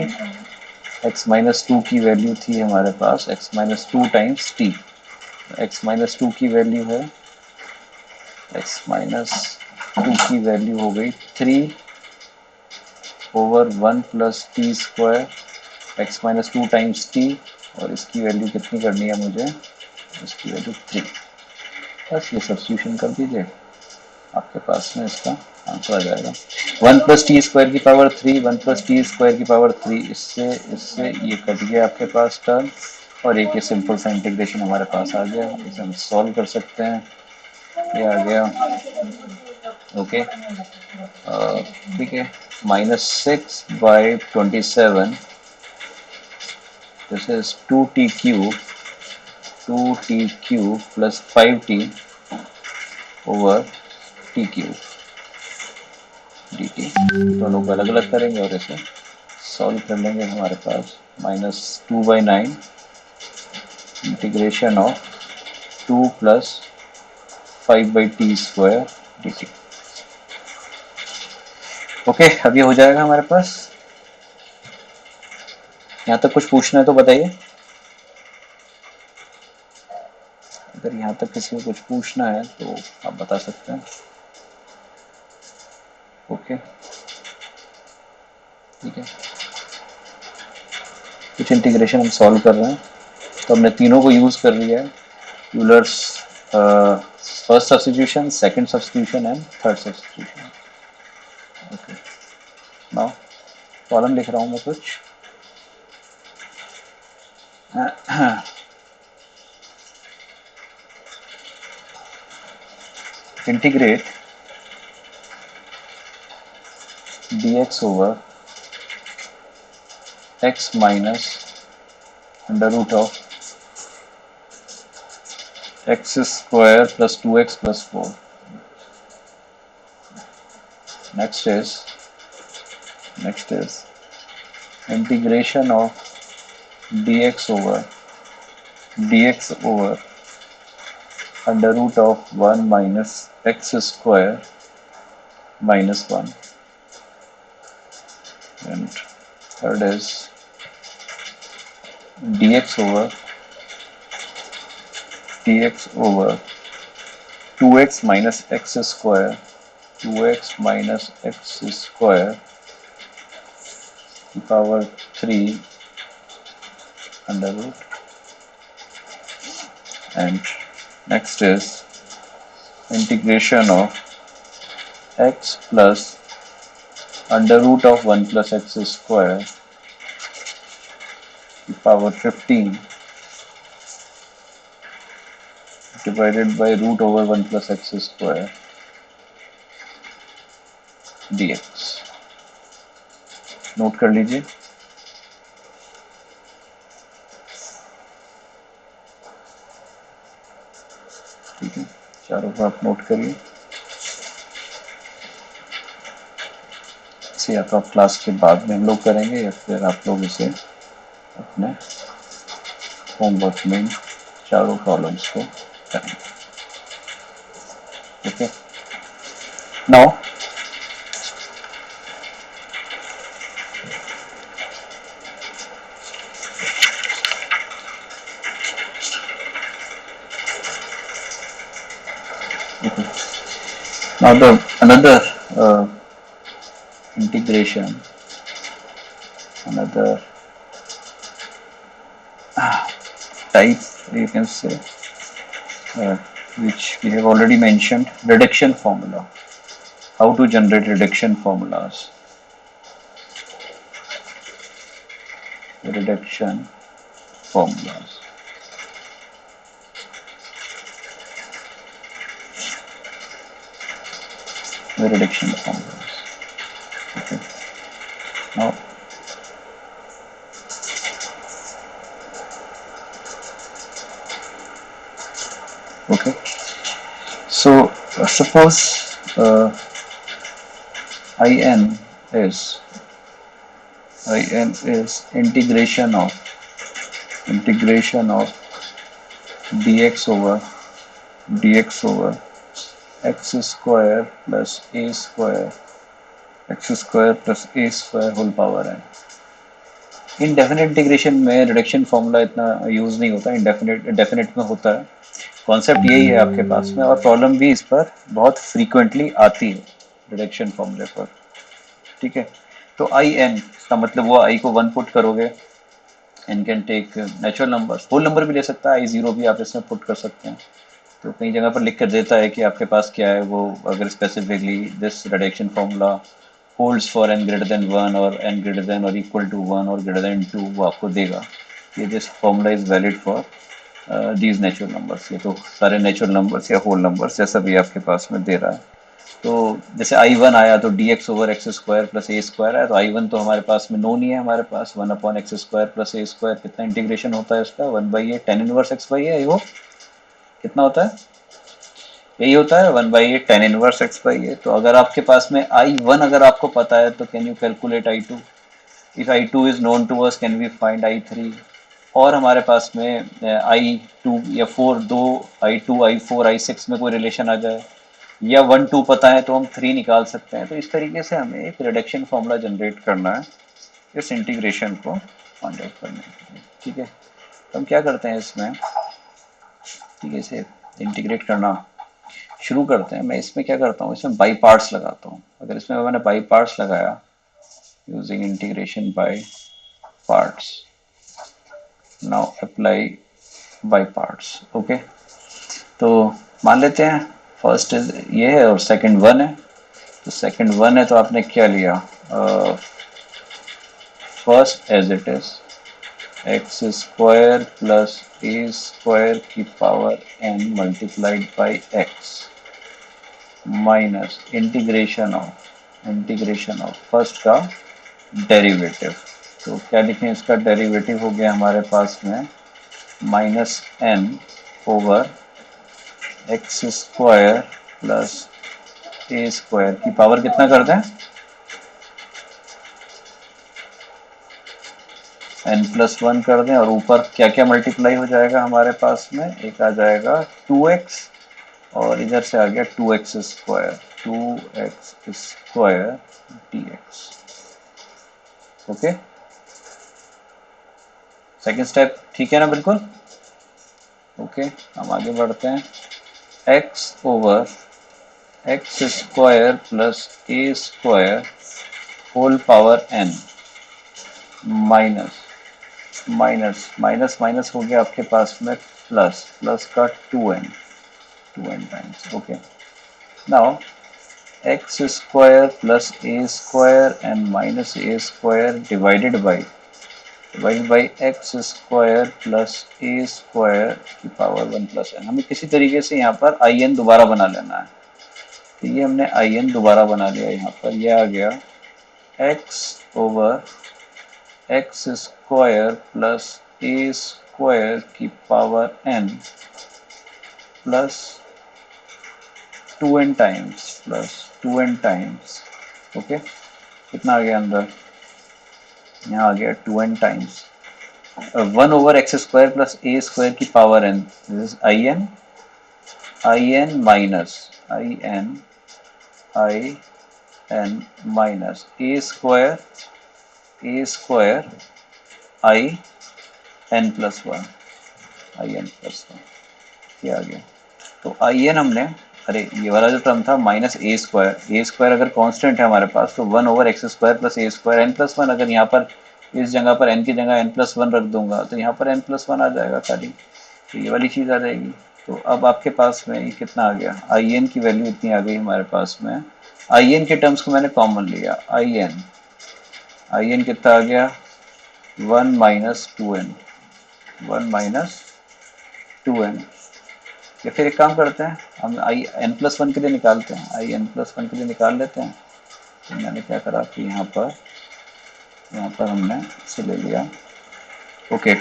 x-2 की वैल्यू थी हमारे पास x-2 टाइम्स t। x-2 की वैल्यू है, x-2 की वैल्यू हो गई 3/1 + t², x-2 टाइम्स t, और इसकी वैल्यू कितनी करनी है मुझे, इसकी वैल्यू 3। बस ये सब्स्टिट्यूशन कर दीजिए, आपके पास में इसका आंसर आ जाएगा। 1 + t² की पावर 3, 1 + t² की पावर 3, इससे इससे ये कट गया आपके पास टर्म, और एक ये सिंपल सा इंटीग्रेशन हमारे पास आ गया। इसे हम सॉल्व कर सकते हैं, ये आ गया। ओके, ठीक है, -6/27, this is 2t³ + 5t over t³ dt। दोनों को अलग अलग करेंगे और इसे सॉल्व कर लेंगे। हमारे पास -2/9 integration of 2 + 5/t² dt। Okay, अब ये हो जाएगा हमारे पास। यहाँ तक कुछ पूछना है तो बताइए, अगर यहाँ तक किसी को कुछ पूछना है तो आप बता सकते हैं। ओके, ठीक है, कुछ इंटीग्रेशन हम सॉल्व कर रहे हैं, तो हमने तीनों को यूज कर लिया है, Euler's first substitution, second substitution and third substitution. Okay, now column लिख रहा हूँ मैं कुछ। Integrate dx over x minus under root of x square plus 2x plus 4. Next is integration of dx over under root of 1 minus x square minus 1, and third is dx over 2x minus x square 2x minus x square power 3 under root, and next is integration of x plus under root of 1 plus x square power 15 divided by root over 1 plus x square dx। Note कर लीजिए, ठीक है, चारों को आप नोट करिए। इसे या तो आप क्लास के बाद में हम लोग करेंगे या फिर आप लोग इसे अपने होमवर्क में चारों प्रॉब्लम्स को करेंगे। Okay, now Okay. Now the another uh, integration, another type you can say, uh, which we have already mentioned, reduction formula. How to generate reduction formulas. Reduction formulas. The reduction formulas. Okay. Now, okay. So suppose In is integration of dx over x square plus a square whole power n. Indefinite integration में रिडक्शन फॉर्मूला इतना यूज नहीं होता, इनडेफिनेट डेफिनेट में होता है. कॉन्सेप्ट यही है आपके पास में, और प्रॉब्लम भी इस पर बहुत फ्रीक्वेंटली आती है रिडक्शन फॉर्मूले पर. ठीक है. तो आई एन का मतलब वो आई को 1 पुट करोगे, n can take natural number, whole number भी ले सकता है, आई जीरो भी आप इसमें पुट कर सकते हैं. तो कई जगह पर लिख कर देता है कि आपके पास क्या है वो, अगर specifically this reduction formula holds for n greater than 1 और n ग्रेटर देन और इक्वल टू 1 और ग्रेटर देन 2, वो आपको देगा कि this formula is valid for these natural numbers. ये तो सारे नेचुरल नंबर्स या होल नंबर्स जैसा भी आपके पास में दे रहा है. तो जैसे आई1 आया तो d x over x square plus a square है, तो आई1 तो हमारे पास में नो नहीं है, हमारे पास 1/x² प्लस ए स्क्वायर. कितना इंटीग्रेशन होता है इसका, 1/8 tan इनवर्स एक्स बाई ए. वो कितना होता है, यही होता है 1/8 tan इनवर्स एक्स बाई ए. तो अगर आपके पास में आई1 अगर आपको पता है तो can you calculate I two. If I two is known to us can we find आई3. और हमारे पास में आई2 या 4, दो आई2 आई4 आई6 में कोई रिलेशन आ जाए, या 1 2 पता है तो हम 3 निकाल सकते हैं. तो इस तरीके से हमें एक रिडक्शन फॉर्मूला जनरेट करना है इस इंटीग्रेशन को फाइंड आउट करने के लिए. ठीक है. तो हम क्या करते हैं इसमें, ठीक है, इसे इंटीग्रेट करना शुरू करते हैं. मैं इसमें क्या करता हूँ, इसमें बाई पार्ट्स लगाता हूँ. अगर इसमें मैंने बाई पार्ट्स लगाया using integration by parts, now apply by parts. Okay. तो मान लेते हैं फर्स्ट ये है और सेकंड 1 है. तो सेकंड 1 है तो आपने क्या लिया, first as it is x square plus a square की power n multiplied by x minus integration of first का डेरिवेटिव. तो क्या लिखें, इसका डेरिवेटिव हो गया हमारे पास में -n over x square plus a square की पावर कितना कर दें, n+1 कर दें. और ऊपर क्या क्या मल्टीप्लाई हो जाएगा हमारे पास में, एक आ जाएगा 2x और इधर से आ गया 2x square, 2x square dx. Okay. Second step ठीक है ना, बिल्कुल. ओके. हम आगे बढ़ते हैं. x over x square plus a square whole power n minus minus minus minus हो गया आपके पास में प्लस, प्लस का 2n times. Okay. Now x square plus a square and minus a square divided by x square plus a square की पावर 1+n. हमें किसी तरीके से यहाँ पर आई एन दोबारा बना लेना है. तो ये हमने आई एन दोबारा बना लिया. यहाँ पर यह आ गया x over x square plus a square की power n plus 2n times. Okay. कितना आ गया अंदर, यहाँ आ गया 2n times 1 over x square plus a square की power n. This is I n minus a square I n+1 ये आ गया. तो आई एन हमने अरे ये वाला जो टर्म था -a² अगर कांस्टेंट है हमारे पास तो 1/x² प्लस a² n+1, अगर यहाँ पर इस जगह पर n की जगह n+1 रख दूंगा तो यहाँ पर n+1 आ जाएगा खाली, तो ये वाली चीज़ आ जाएगी। तो अब आपके पास में ये कितना आ गया, आई एन की वैल्यू इतनी आ गई हमारे पास में। आई एन के टर्म्स को मैंने कॉमन लिया, आई एन कितना आ गया 1 - 2n, 1 - 2n। या फिर एक काम करते हैं, हम आई n+1 के लिए निकालते हैं, आई n+1 के लिए निकाल लेते हैं। तो मैंने क्या करा कि यहाँ पर हमने इसे ले लिया, okay,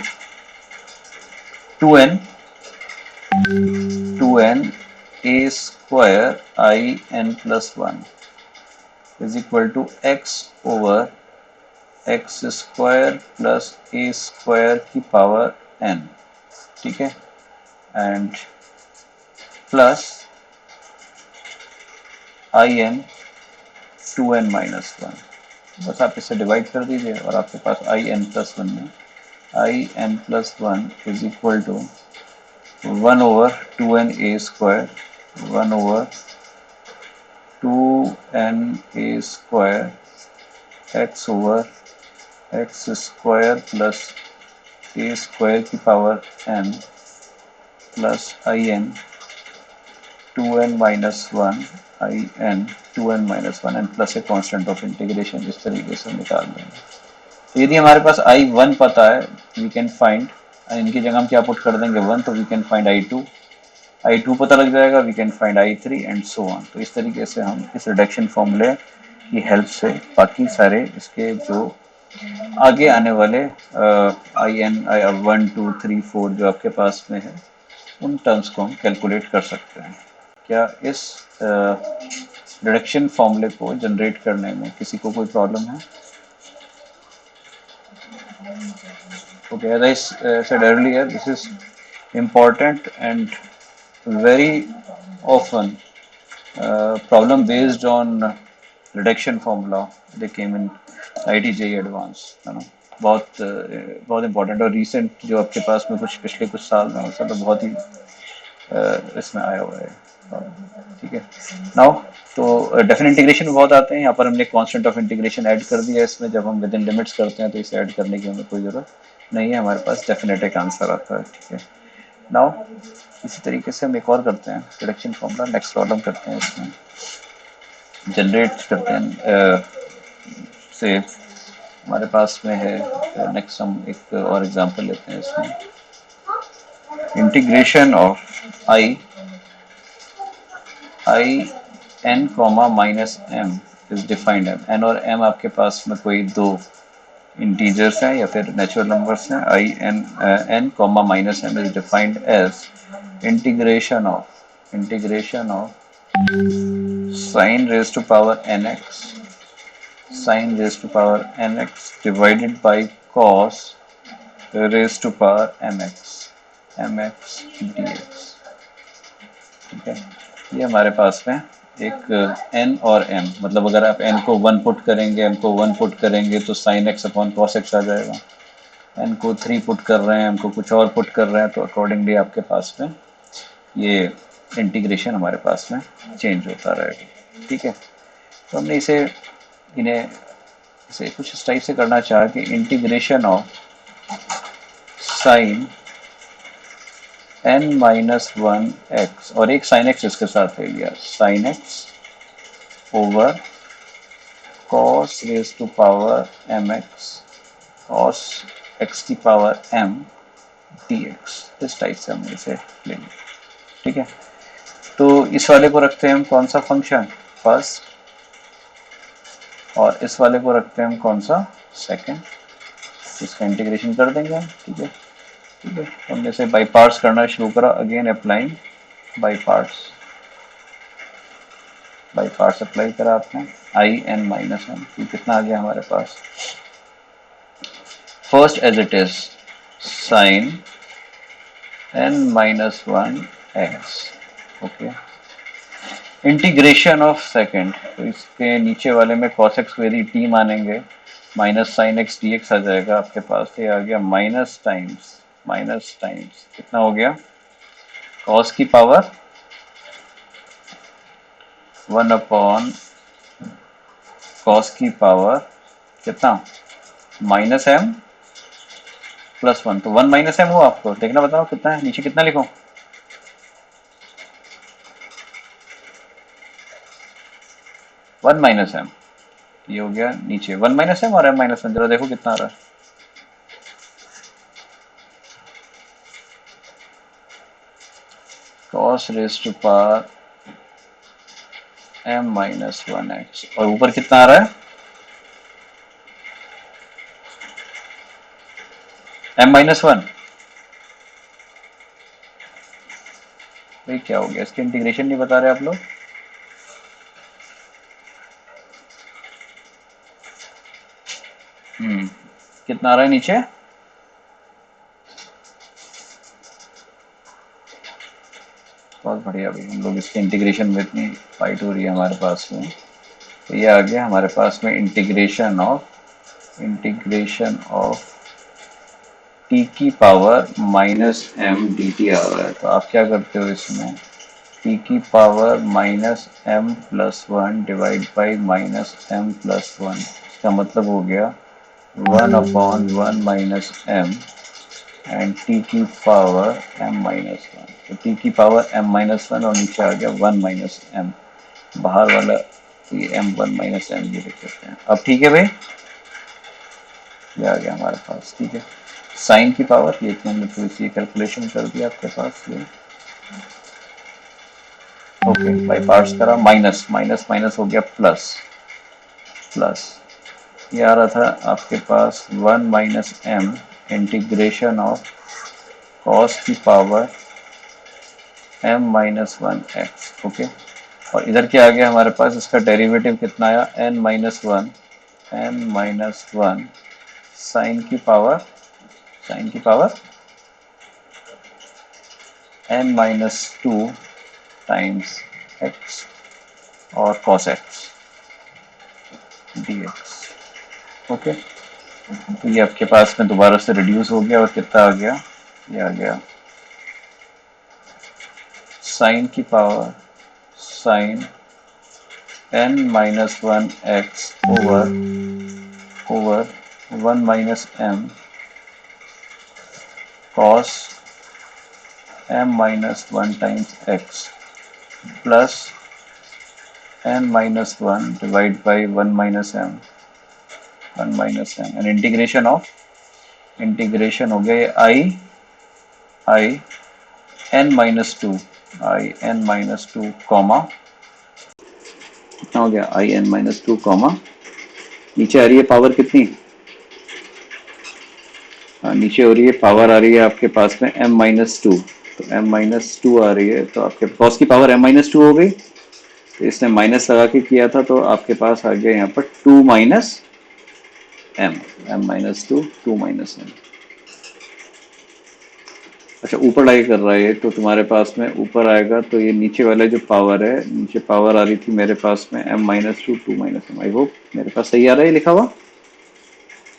2n a² is equal to x/x² plus a² की पावर n, ठीक है, एंड प्लस in 2n-1, बस आप इसे डिवाइड कर दीजिए और आपके पास in+1 में in+1 is equal to 1/2na², 1/2na² x/x² plus a² की power n plus in 2n-1, and plus a constant of integration, इस तरीके से निकाल देंगे। तो यदि हमारे पास I1 पता है, वी कैन फाइंड, इनकी जगह हम क्या पुट कर देंगे 1, तो वी कैन फाइंड I2 पता लग जाएगा, we can find I3 and so on. तो इस तरीके से हम इस रिडक्शन फॉर्मूले की हेल्प से बाकी सारे इसके जो आगे आने वाले IN 1 2 3 4 जो आपके पास में है उन टर्म्स को हम कैलकुलेट कर सकते हैं। क्या इस रिडक्शन फॉर्मूले को जनरेट करने में किसी को कोई प्रॉब्लम है? Okay, as I said earlier, this is important and very often problem based on reduction formula. They came in IIT JEE Advanced, है ना, बहुत इम्पोर्टेंट, और रिसेंट जो आपके पास में कुछ पिछले कुछ साल में होता तो बहुत ही इसमें आया हुआ है, ठीक है। नाउ तो डेफिनेट इंटीग्रेशन में बहुत आते हैं, यहाँ पर हमने कांस्टेंट ऑफ इंटीग्रेशन ऐड कर दिया इसमें, जब हम विद इन लिमिट्स करते हैं तो इसे ऐड करने की हमें कोई ज़रूरत नहीं है, हमारे पास डेफिनेट एक आंसर आता है, ठीक है। नाउ इसी तरीके से हम एक और करते हैं रिडक्शन फॉर्मूला, नेक्स्ट प्रॉब्लम करते हैं, इसमें जनरेट करते हैं से हमारे पास में है। नेक्स्ट हम एक और एग्जांपल लेते हैं, इसमें integration of I n, -m is defined है, n और m आपके पास में कोई दो इंटीजर्स हैं या फिर नेचुरल नंबर्स हैं। n, -m is defined as integration of sin raised to power nx divided by cos raised to power mx dx, ठीक है। ये हमारे पास में एक n और m, मतलब अगर आप n को 1 पुट करेंगे, m को 1 पुट करेंगे तो sin x upon cos x आ जाएगा, n को 3 पुट कर रहे हैं, m को कुछ और पुट कर रहे हैं, तो अकॉर्डिंगली आपके पास में ये इंटीग्रेशन हमारे पास में चेंज होता रहेगा, ठीक है। तो हमने इसे कुछ इस टाइप से करना चाहा कि integration of sign n-1 x, और एक साइन x इसके साथ ले लिया, sine x over cos raise to power mx cos x की पावर m dx, इस टाइप से हमने इसे ले लिया, ठीक है। तो इस वाले को रखते हैं हम कौन सा फंक्शन फर्स्ट, और इस वाले को रखते हैं हम कौन सा सेकंड, इसका इंटीग्रेशन कर देंगे हम, ठीक है। तो हमने इसे बाई पार्ट्स करना शुरू करा, again applying by parts apply करा आपने, in-m, कितना आ गया हमारे पास, first as it is sine n-1x, okay, integration of second, तो इसके नीचे वाले में cos x को यदि t मानेंगे minus sine x d x आ जाएगा आपके पास, ये आ गया माइनस टाइम्स कितना हो गया cos की पावर 1/cos की पावर कितना -m+1, तो 1 - m हुआ। आपको देखना बताओ कितना है, नीचे कितना लिखो। 1 - m, ये हो गया नीचे 1 - m और m-1, जरा देखो कितना आ रहा है। cos raise to power m-1x, और ऊपर कितना आ रहा है m-1। भाई क्या हो गया, इसके इंटीग्रेशन नहीं बता रहे आप लोग। कितना आ रहा है नीचे, बहुत बढ़िया भाई। हम लोग इसके इंटीग्रेशन में इतनी फाइट हो रही है हमारे पास में, तो ये आ गया हमारे पास में इंटीग्रेशन ऑफ टी की पावर -m/dt आ रहा है। तो आप क्या करते हो इसमें, टी की power -m+1 divide by -m+1, इसका मतलब हो गया 1/1 - m एंड टी की पावर m-1। तो टी की पावर m-1 और नीचे आ गया 1 - m, बाहर वाला ये m1 - m ये लिख सकते हैं। अब ठीक है भाई, ये आ गया हमारे पास। ठीक है, साइन की पावर, ये कि हमने थोड़ी सी कैलकुलेशन कर दिया आपके पास ये। ओके, बाई पार्ट्स करा, माइनस माइनस माइनस हो गया प्लस प्लस, ये आ रहा था आपके पास 1 - m इंटीग्रेशन ऑफ कॉस की पावर m-1x। ओके, और इधर क्या आ गया हमारे पास, इसका डेरिवेटिव कितना आया, n-1 साइन की पावर n-2 टाइम्स x और cos x dx। ओके, तो ये आपके पास में दोबारा से रिड्यूस हो गया और कितना आ गया, ये आ गया साइन की power sine n-1x over 1 - m cos m-1 times x plus n-1 divide by 1 - m and integration हो गया ये i n-2 कॉमा, कितना हो गया i n-2 कॉमा, नीचे आ रही है पावर कितनी, नीचे हो रही है पावर, आ रही है आपके पास में m-2, तो m-2 आ रही है, तो आपके कॉस की पावर m-2 हो गई, तो इसने माइनस लगा के किया था, तो आपके पास आ गया यहाँ पर 2 - m, m-2 2 - m। अच्छा, ऊपर लाके कर रहा है ये, तो तुम्हारे पास में ऊपर आएगा, तो ये नीचे वाला जो पावर है, नीचे पावर आ रही थी मेरे पास में m-2 2 - m। आई होप मेरे पास सही आ रहा है लिखा हुआ,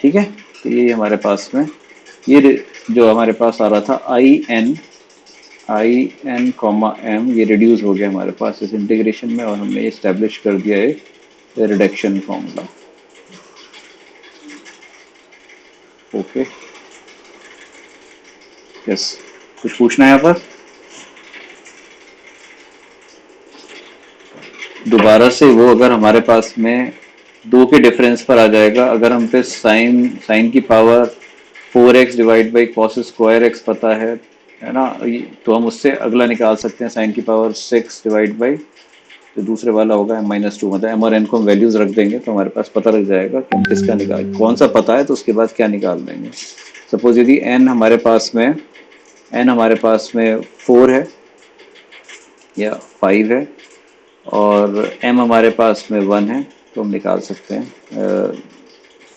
ठीक है। तो ये हमारे पास में ये जो हमारे पास आ रहा था आई एन कॉमा एम, ये रिड्यूस हो गया हमारे पास इस इंटीग्रेशन में, और हमने इस्टेब्लिश कर दिया है रिडक्शन फॉर्मूला। ओके, यस, कुछ पूछना है यहाँ पर, दोबारा से वो अगर हमारे पास में दो के डिफरेंस पर आ जाएगा, अगर हम पे साइन साइन की power 4x divide by cos square x पता है ना, तो हम उससे अगला निकाल सकते हैं साइन की पावर 6 डिवाइड बाई, तो दूसरे वाला होगा m-2, मतलब m और n को हम वैल्यूज रख देंगे, तो हमारे पास पता लग जाएगा कि हम किसका निकाल, कौन सा पता है तो उसके बाद क्या निकाल देंगे। सपोज यदि n हमारे पास में 4 है या 5 है, और m हमारे पास में 1 है, तो हम निकाल सकते हैं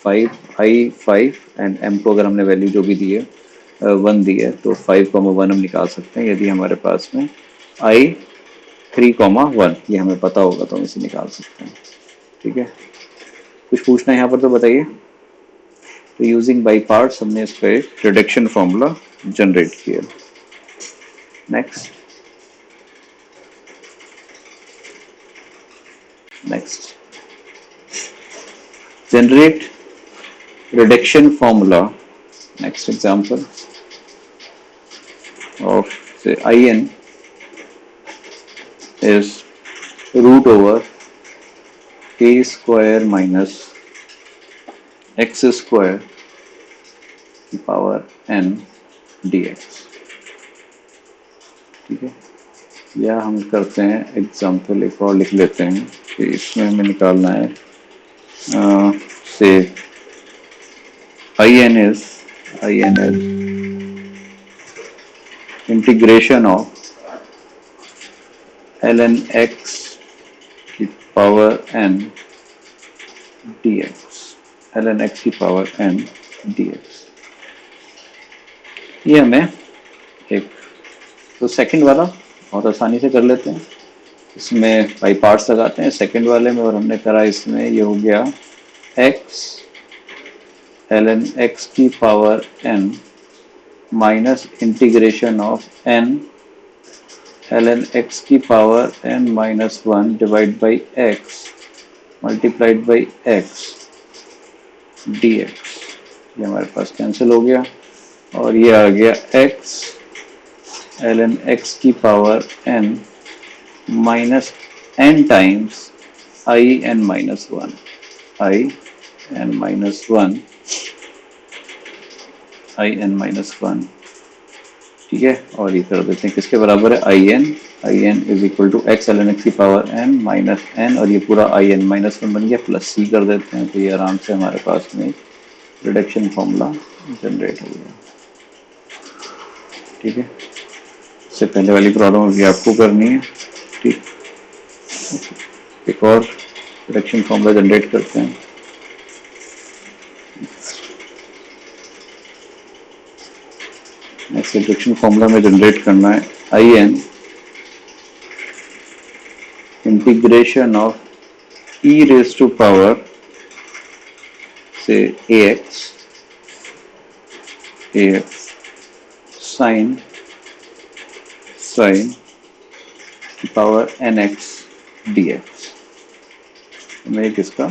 5 एंड m को अगर हमने वैल्यू जो भी दी है 1 दी है, तो 5,1 हम निकाल सकते हैं। यदि हमारे पास में i 3,1 ये हमें पता होगा तो हम इसे निकाल सकते हैं। ठीक है, कुछ पूछना है यहाँ पर तो बताइए। तो यूजिंग बाई पार्ट्स हमने इस पर एक रिडक्शन फॉर्मूला जनरेट किया। Next, next, generate reduction formula. Next example of say in is root over a square minus x square power n dx. ठीक है, या हम करते हैं एग्जाम्पल एक और लिख लेते हैं कि इसमें हमें निकालना है से in is integration of ln x की power n dx, ln x की पावर n dx. ये हमें एक तो सेकंड वाला बहुत आसानी से कर लेते हैं, इसमें बाई पार्ट्स लगाते हैं सेकंड वाले में, और हमने करा इसमें ये हो गया x ln x की power n minus integration of n ln x की power n minus 1 divide by x multiplied by x dx. ये हमारे पास कैंसिल हो गया और ये आ गया x ln x की power n minus n times I n minus 1 I n minus 1 I n minus 1. ठीक है, और ये कर देते हैं किसके बराबर है I n is equal to x ln x की पावर n माइनस n, और ये पूरा I n माइनस 1 बन गया, प्लस c कर देते हैं, तो ये आराम से हमारे पास में रिडक्शन फॉर्मूला जनरेट हो गया. ठीक है, इससे पहले वाली प्रॉब्लम अभी आपको करनी है. ठीक, एक और रिडक्शन फॉर्मूला जनरेट करते हैं. नेक्स्ट रिडक्शन फॉर्मूला में जनरेट करना है in integration of e raise to power से ax sine power nx dx. हमें एक इसका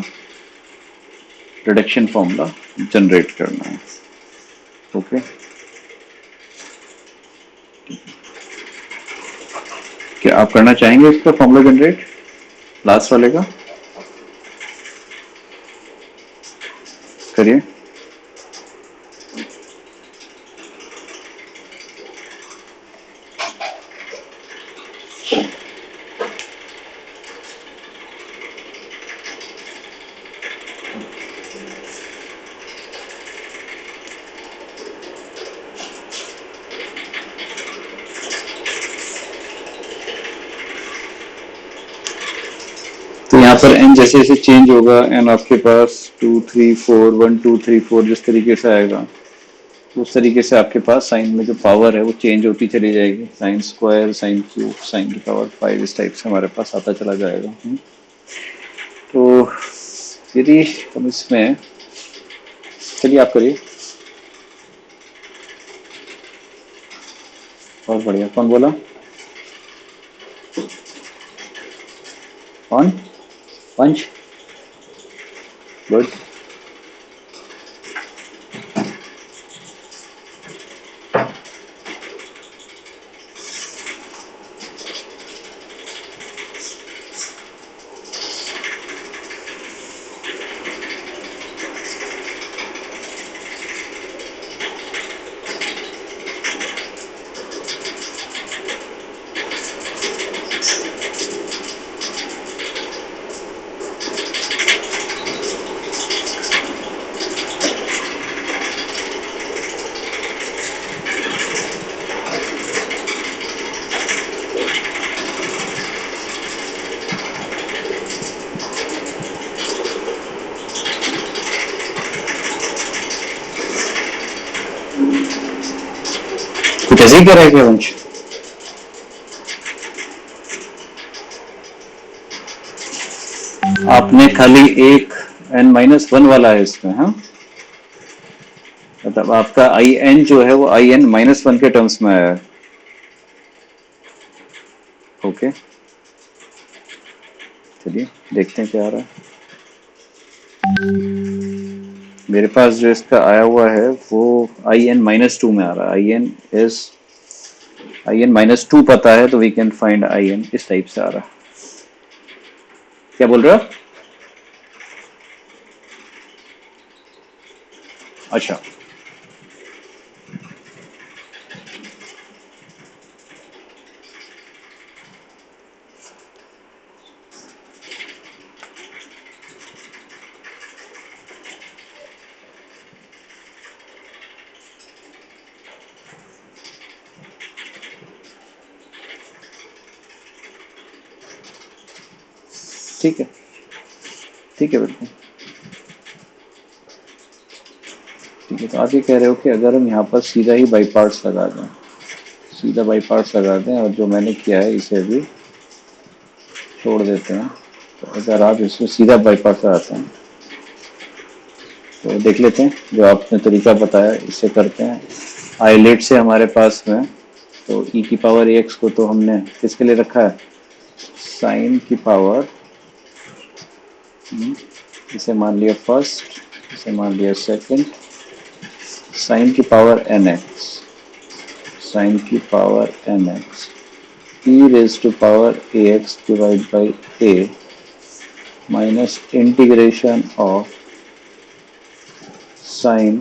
रिडक्शन फॉर्मूला जनरेट करना है. ओके, क्या आप करना चाहेंगे इसका फॉर्मूला जनरेट लास्ट वाले का? करिए. तो यहाँ पर n जैसे जैसे चेंज होगा, n आपके पास 2 3 4 1 2 3 4 जिस तरीके से आएगा, उस तरीके से आपके पास साइन में जो पावर है वो चेंज होती चली जाएगी. Sine square, sine cube, sine की पावर 5, इस टाइप से हमारे पास आता चला जाएगा. तो यदि हम इसमें, चलिए आप करिए. बहुत बढ़िया. कौन बोला? कौन? पंच. गुड. कुछ ऐसे ही कह रहा है क्या वंश? आपने खाली एक n माइनस 1 वाला है इसमें. हाँ, मतलब आपका आई एन जो है वो आई एन माइनस 1 के टर्म्स में आया है. ओके, चलिए देखते हैं क्या आ रहा है। मेरे पास जो इसका आया हुआ है वो IN-2 में आ रहा है। IN-2 पता है तो वी कैन फाइंड IN, इस टाइप से आ रहा है। क्या बोल रहे हो आप? अच्छा, ठीक है, ठीक है, बिल्कुल ठीक है। तो आप ये कह रहे हो कि अगर हम यहाँ पर सीधा ही बाई पार्ट्स लगा दें, सीधा बाई पार्ट्स लगा दें, और जो मैंने किया है इसे भी छोड़ देते हैं, तो अगर आप इसमें सीधा बाई पार्ट्स लगाते हैं तो देख लेते हैं, जो आपने तरीका बताया इससे करते हैं। आइलेट से हमारे पास में, तो ई की पावर ए एक्स को तो हमने किसके लिए रखा है? साइन की पावर, इसे मान लिया फर्स्ट, इसे मान लिया सेकंड, साइन की पावर एन एक्स, साइन की power n x, e raise to power a x divide by a minus integration of sine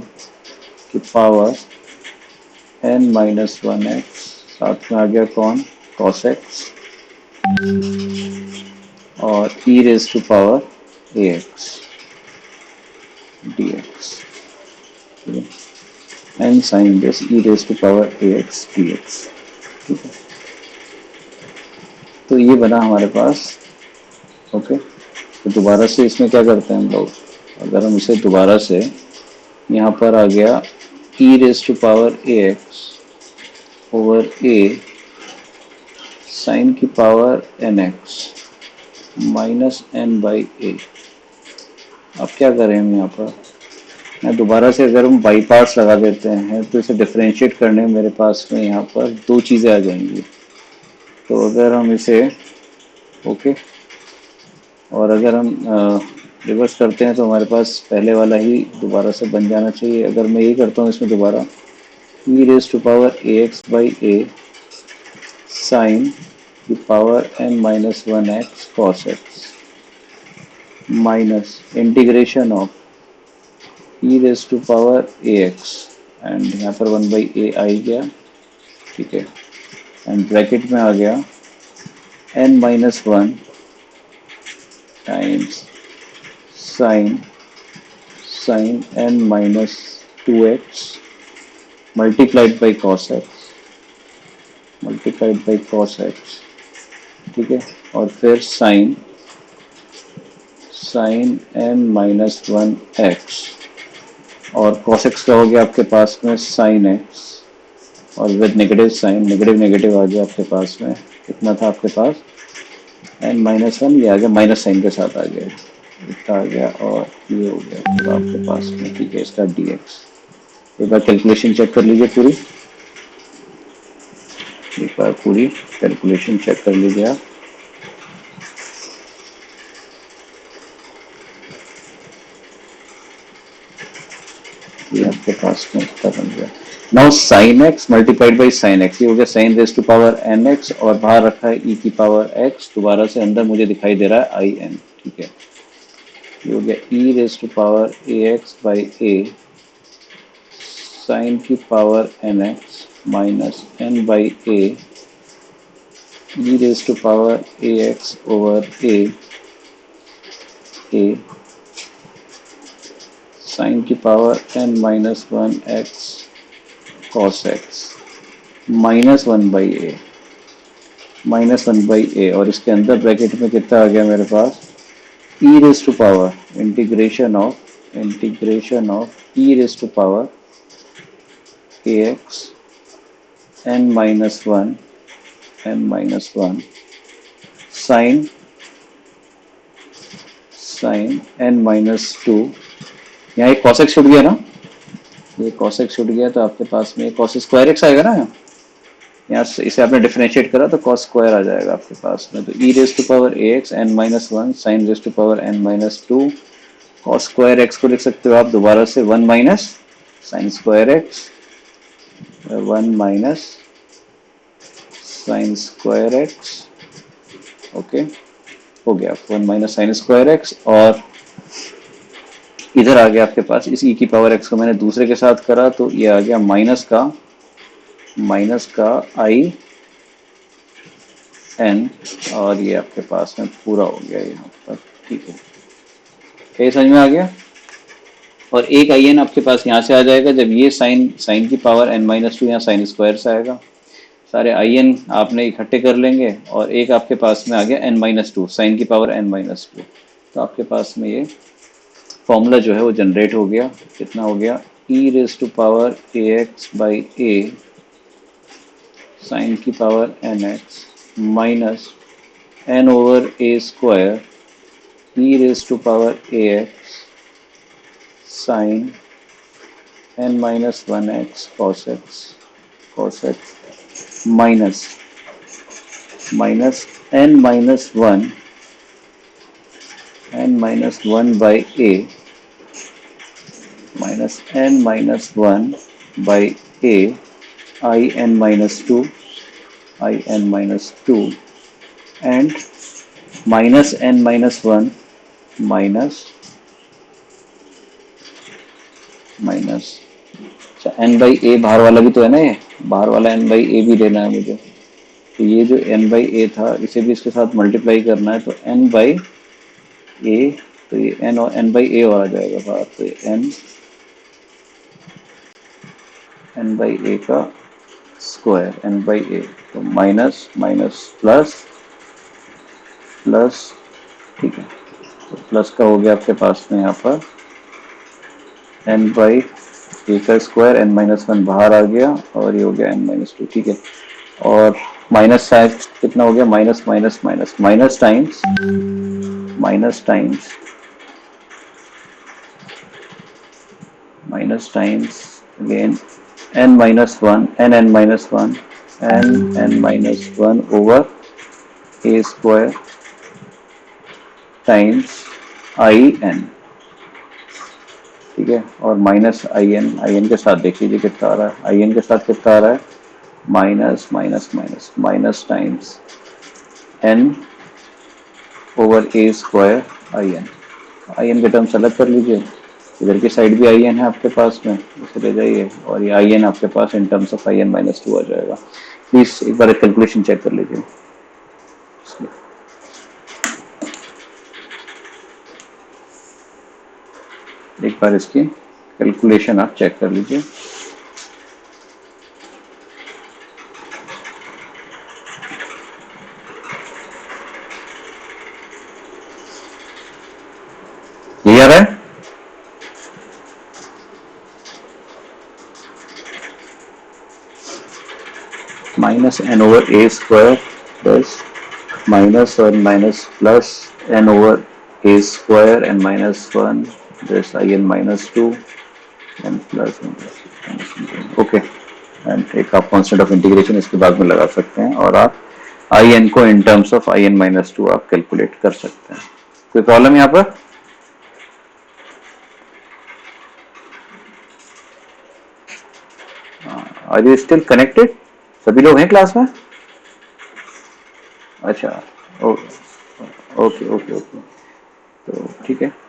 की पावर n-1 एक्स, साथ में आ गया कौन? कॉस एक्स, और e raise to power a x d x, n sine this e raise to power a x d x. ठीक है, तो ये बना हमारे पास। ओके, तो दोबारा से इसमें क्या करते हैं हम लोग? अगर हम इसे दोबारा से, यहाँ पर आ गया e raise to power a x over a sine की power n x minus n by a. अब क्या करें हम यहाँ पर? मैं दोबारा से, अगर हम बाई पार्ट्स लगा देते हैं तो इसे डिफरेंशिएट करने में मेरे पास में यहाँ पर दो चीज़ें आ जाएंगी। तो अगर हम इसे, ओके, और अगर हम रिवर्स करते हैं तो हमारे पास पहले वाला ही दोबारा से बन जाना चाहिए। अगर मैं ये करता हूँ इसमें दोबारा, e raise to power a x by a sine की power n-1 x cos x minus integration of e raise to power a x, and यहाँ पर 1/a आ ही गया। ठीक है, एंड ब्रैकेट में आ गया n-1 times sine sine n-2 x multiplied by cos x, multiplied by cos x. ठीक है, और फिर साइन साइन n-1 एक्स, और cos x का हो गया आपके पास में sin x, और with negative sine, negative negative आ गया आपके पास में। कितना था आपके पास? n-1, ये आ गया माइनस साइन के साथ आ गया, इतना आ गया, और ये हो गया पूरा आपके पास में। ठीक है, इसका dx। एक बार कैलकुलेशन चेक कर लीजिए पूरी, एक बार पूरी कैलकुलेशन चेक कर लीजिए आप। ये आपके पास में उत्तर बन गया। Now sine x multiplied by sine x, ये हो गया sine raise to power n x, और बाहर रखा है ई की पावर एक्स, दोबारा से अंदर मुझे दिखाई दे रहा है आई एन। ठीक है, ये हो गया e raise to power a x by a sine की power n x minus n by a e raise to power a x over a sine की power n-1 x cos x -1/a, और इसके अंदर ब्रैकेट में कितना आ गया मेरे पास? E raise to power integration of e raise to power a x n-1 sine n-2। यहाँ एक cos x छूट गया ना, ये cos x छूट गया, तो आपके पास में cos स्क्वायर x आएगा ना। यहाँ से इसे आपने डिफरेंशिएट करा तो कॉस स्क्वायर आ जाएगा आपके पास में, तो e raise to power a x n minus one sine raise to power n minus two cos square x को लिख सकते हो आप दोबारा से one minus sine square x, one minus sine square x, okay हो गया one minus sine square x. और इधर आ गया आपके पास इस ई की पावर एक्स को मैंने दूसरे के साथ करा तो ये आ गया माइनस का आई एन, और ये आपके पास में पूरा हो गया यहाँ पर, ठीक है क्या समझ में आ गया। और एक आई एन आपके पास यहाँ से आ जाएगा जब ये साइन साइन की पावर एन माइनस टू यहाँ साइन स्क्वायर से आएगा, सारे आई एन आपने इकट्ठे कर लेंगे और एक आपके पास में आ गया एन माइनस टू साइन की पावर एन माइनस टू, तो आपके पास में ये फॉर्मूला जो है वो जनरेट हो गया। कितना हो गया e raise to power a x by a sine की power n x minus n over a square e raise to power a x sine n minus one x cos x minus n minus one by a minus n minus one by a I n minus two and minus n minus one minus अच्छा एन बाई ए बाहर वाला भी तो है ना, ये बाहर वाला एन बाई ए भी लेना है मुझे, तो ये जो एन बाई ए था इसे भी इसके साथ मल्टीप्लाई करना है, तो एन बाई ए, तो ये एन और एन बाई ए और आ जाएगा बाहर, तो ये एन बाई ए का स्क्वायर एन बाई ए, तो माइनस माइनस प्लस प्लस, ठीक है तो प्लस का हो गया आपके पास में यहाँ पर एन बाई ए का स्क्वायर एन माइनस वन बाहर आ गया और ये हो गया एन माइनस टू, ठीक है। और माइनस साइड कितना हो गया minus minus minus minus times again n minus one n minus one over a square times I n, ठीक है। और माइनस आई एन के साथ देख लीजिए कितना आ रहा है, आई एन के साथ कितना आ रहा है minus minus minus minus times n over a square I n के टर्म्स अलग कर लीजिए, इधर की साइड भी आई एन है आपके पास में, इसे ले जाइए और ये आई एन आपके पास in terms of I n minus two आ जाएगा। प्लीज एक बार कैलकुलेशन चेक कर लीजिए, एक बार इसकी कैलकुलेशन आप चेक कर लीजिए। क्लियर है? Minus n over a square plus minus और minus plus n over a square n minus one this I n minus two n plus okay, and एक आप कॉन्स्टेंट ऑफ इंटीग्रेशन इसके बाद में लगा सकते हैं और आप आई एन को in terms of I n minus two आप कैलकुलेट कर सकते हैं। कोई प्रॉब्लम यहाँ पर? Are you still connected? सभी लोग हैं क्लास में? अच्छा ओके ओके ओके, तो ठीक है।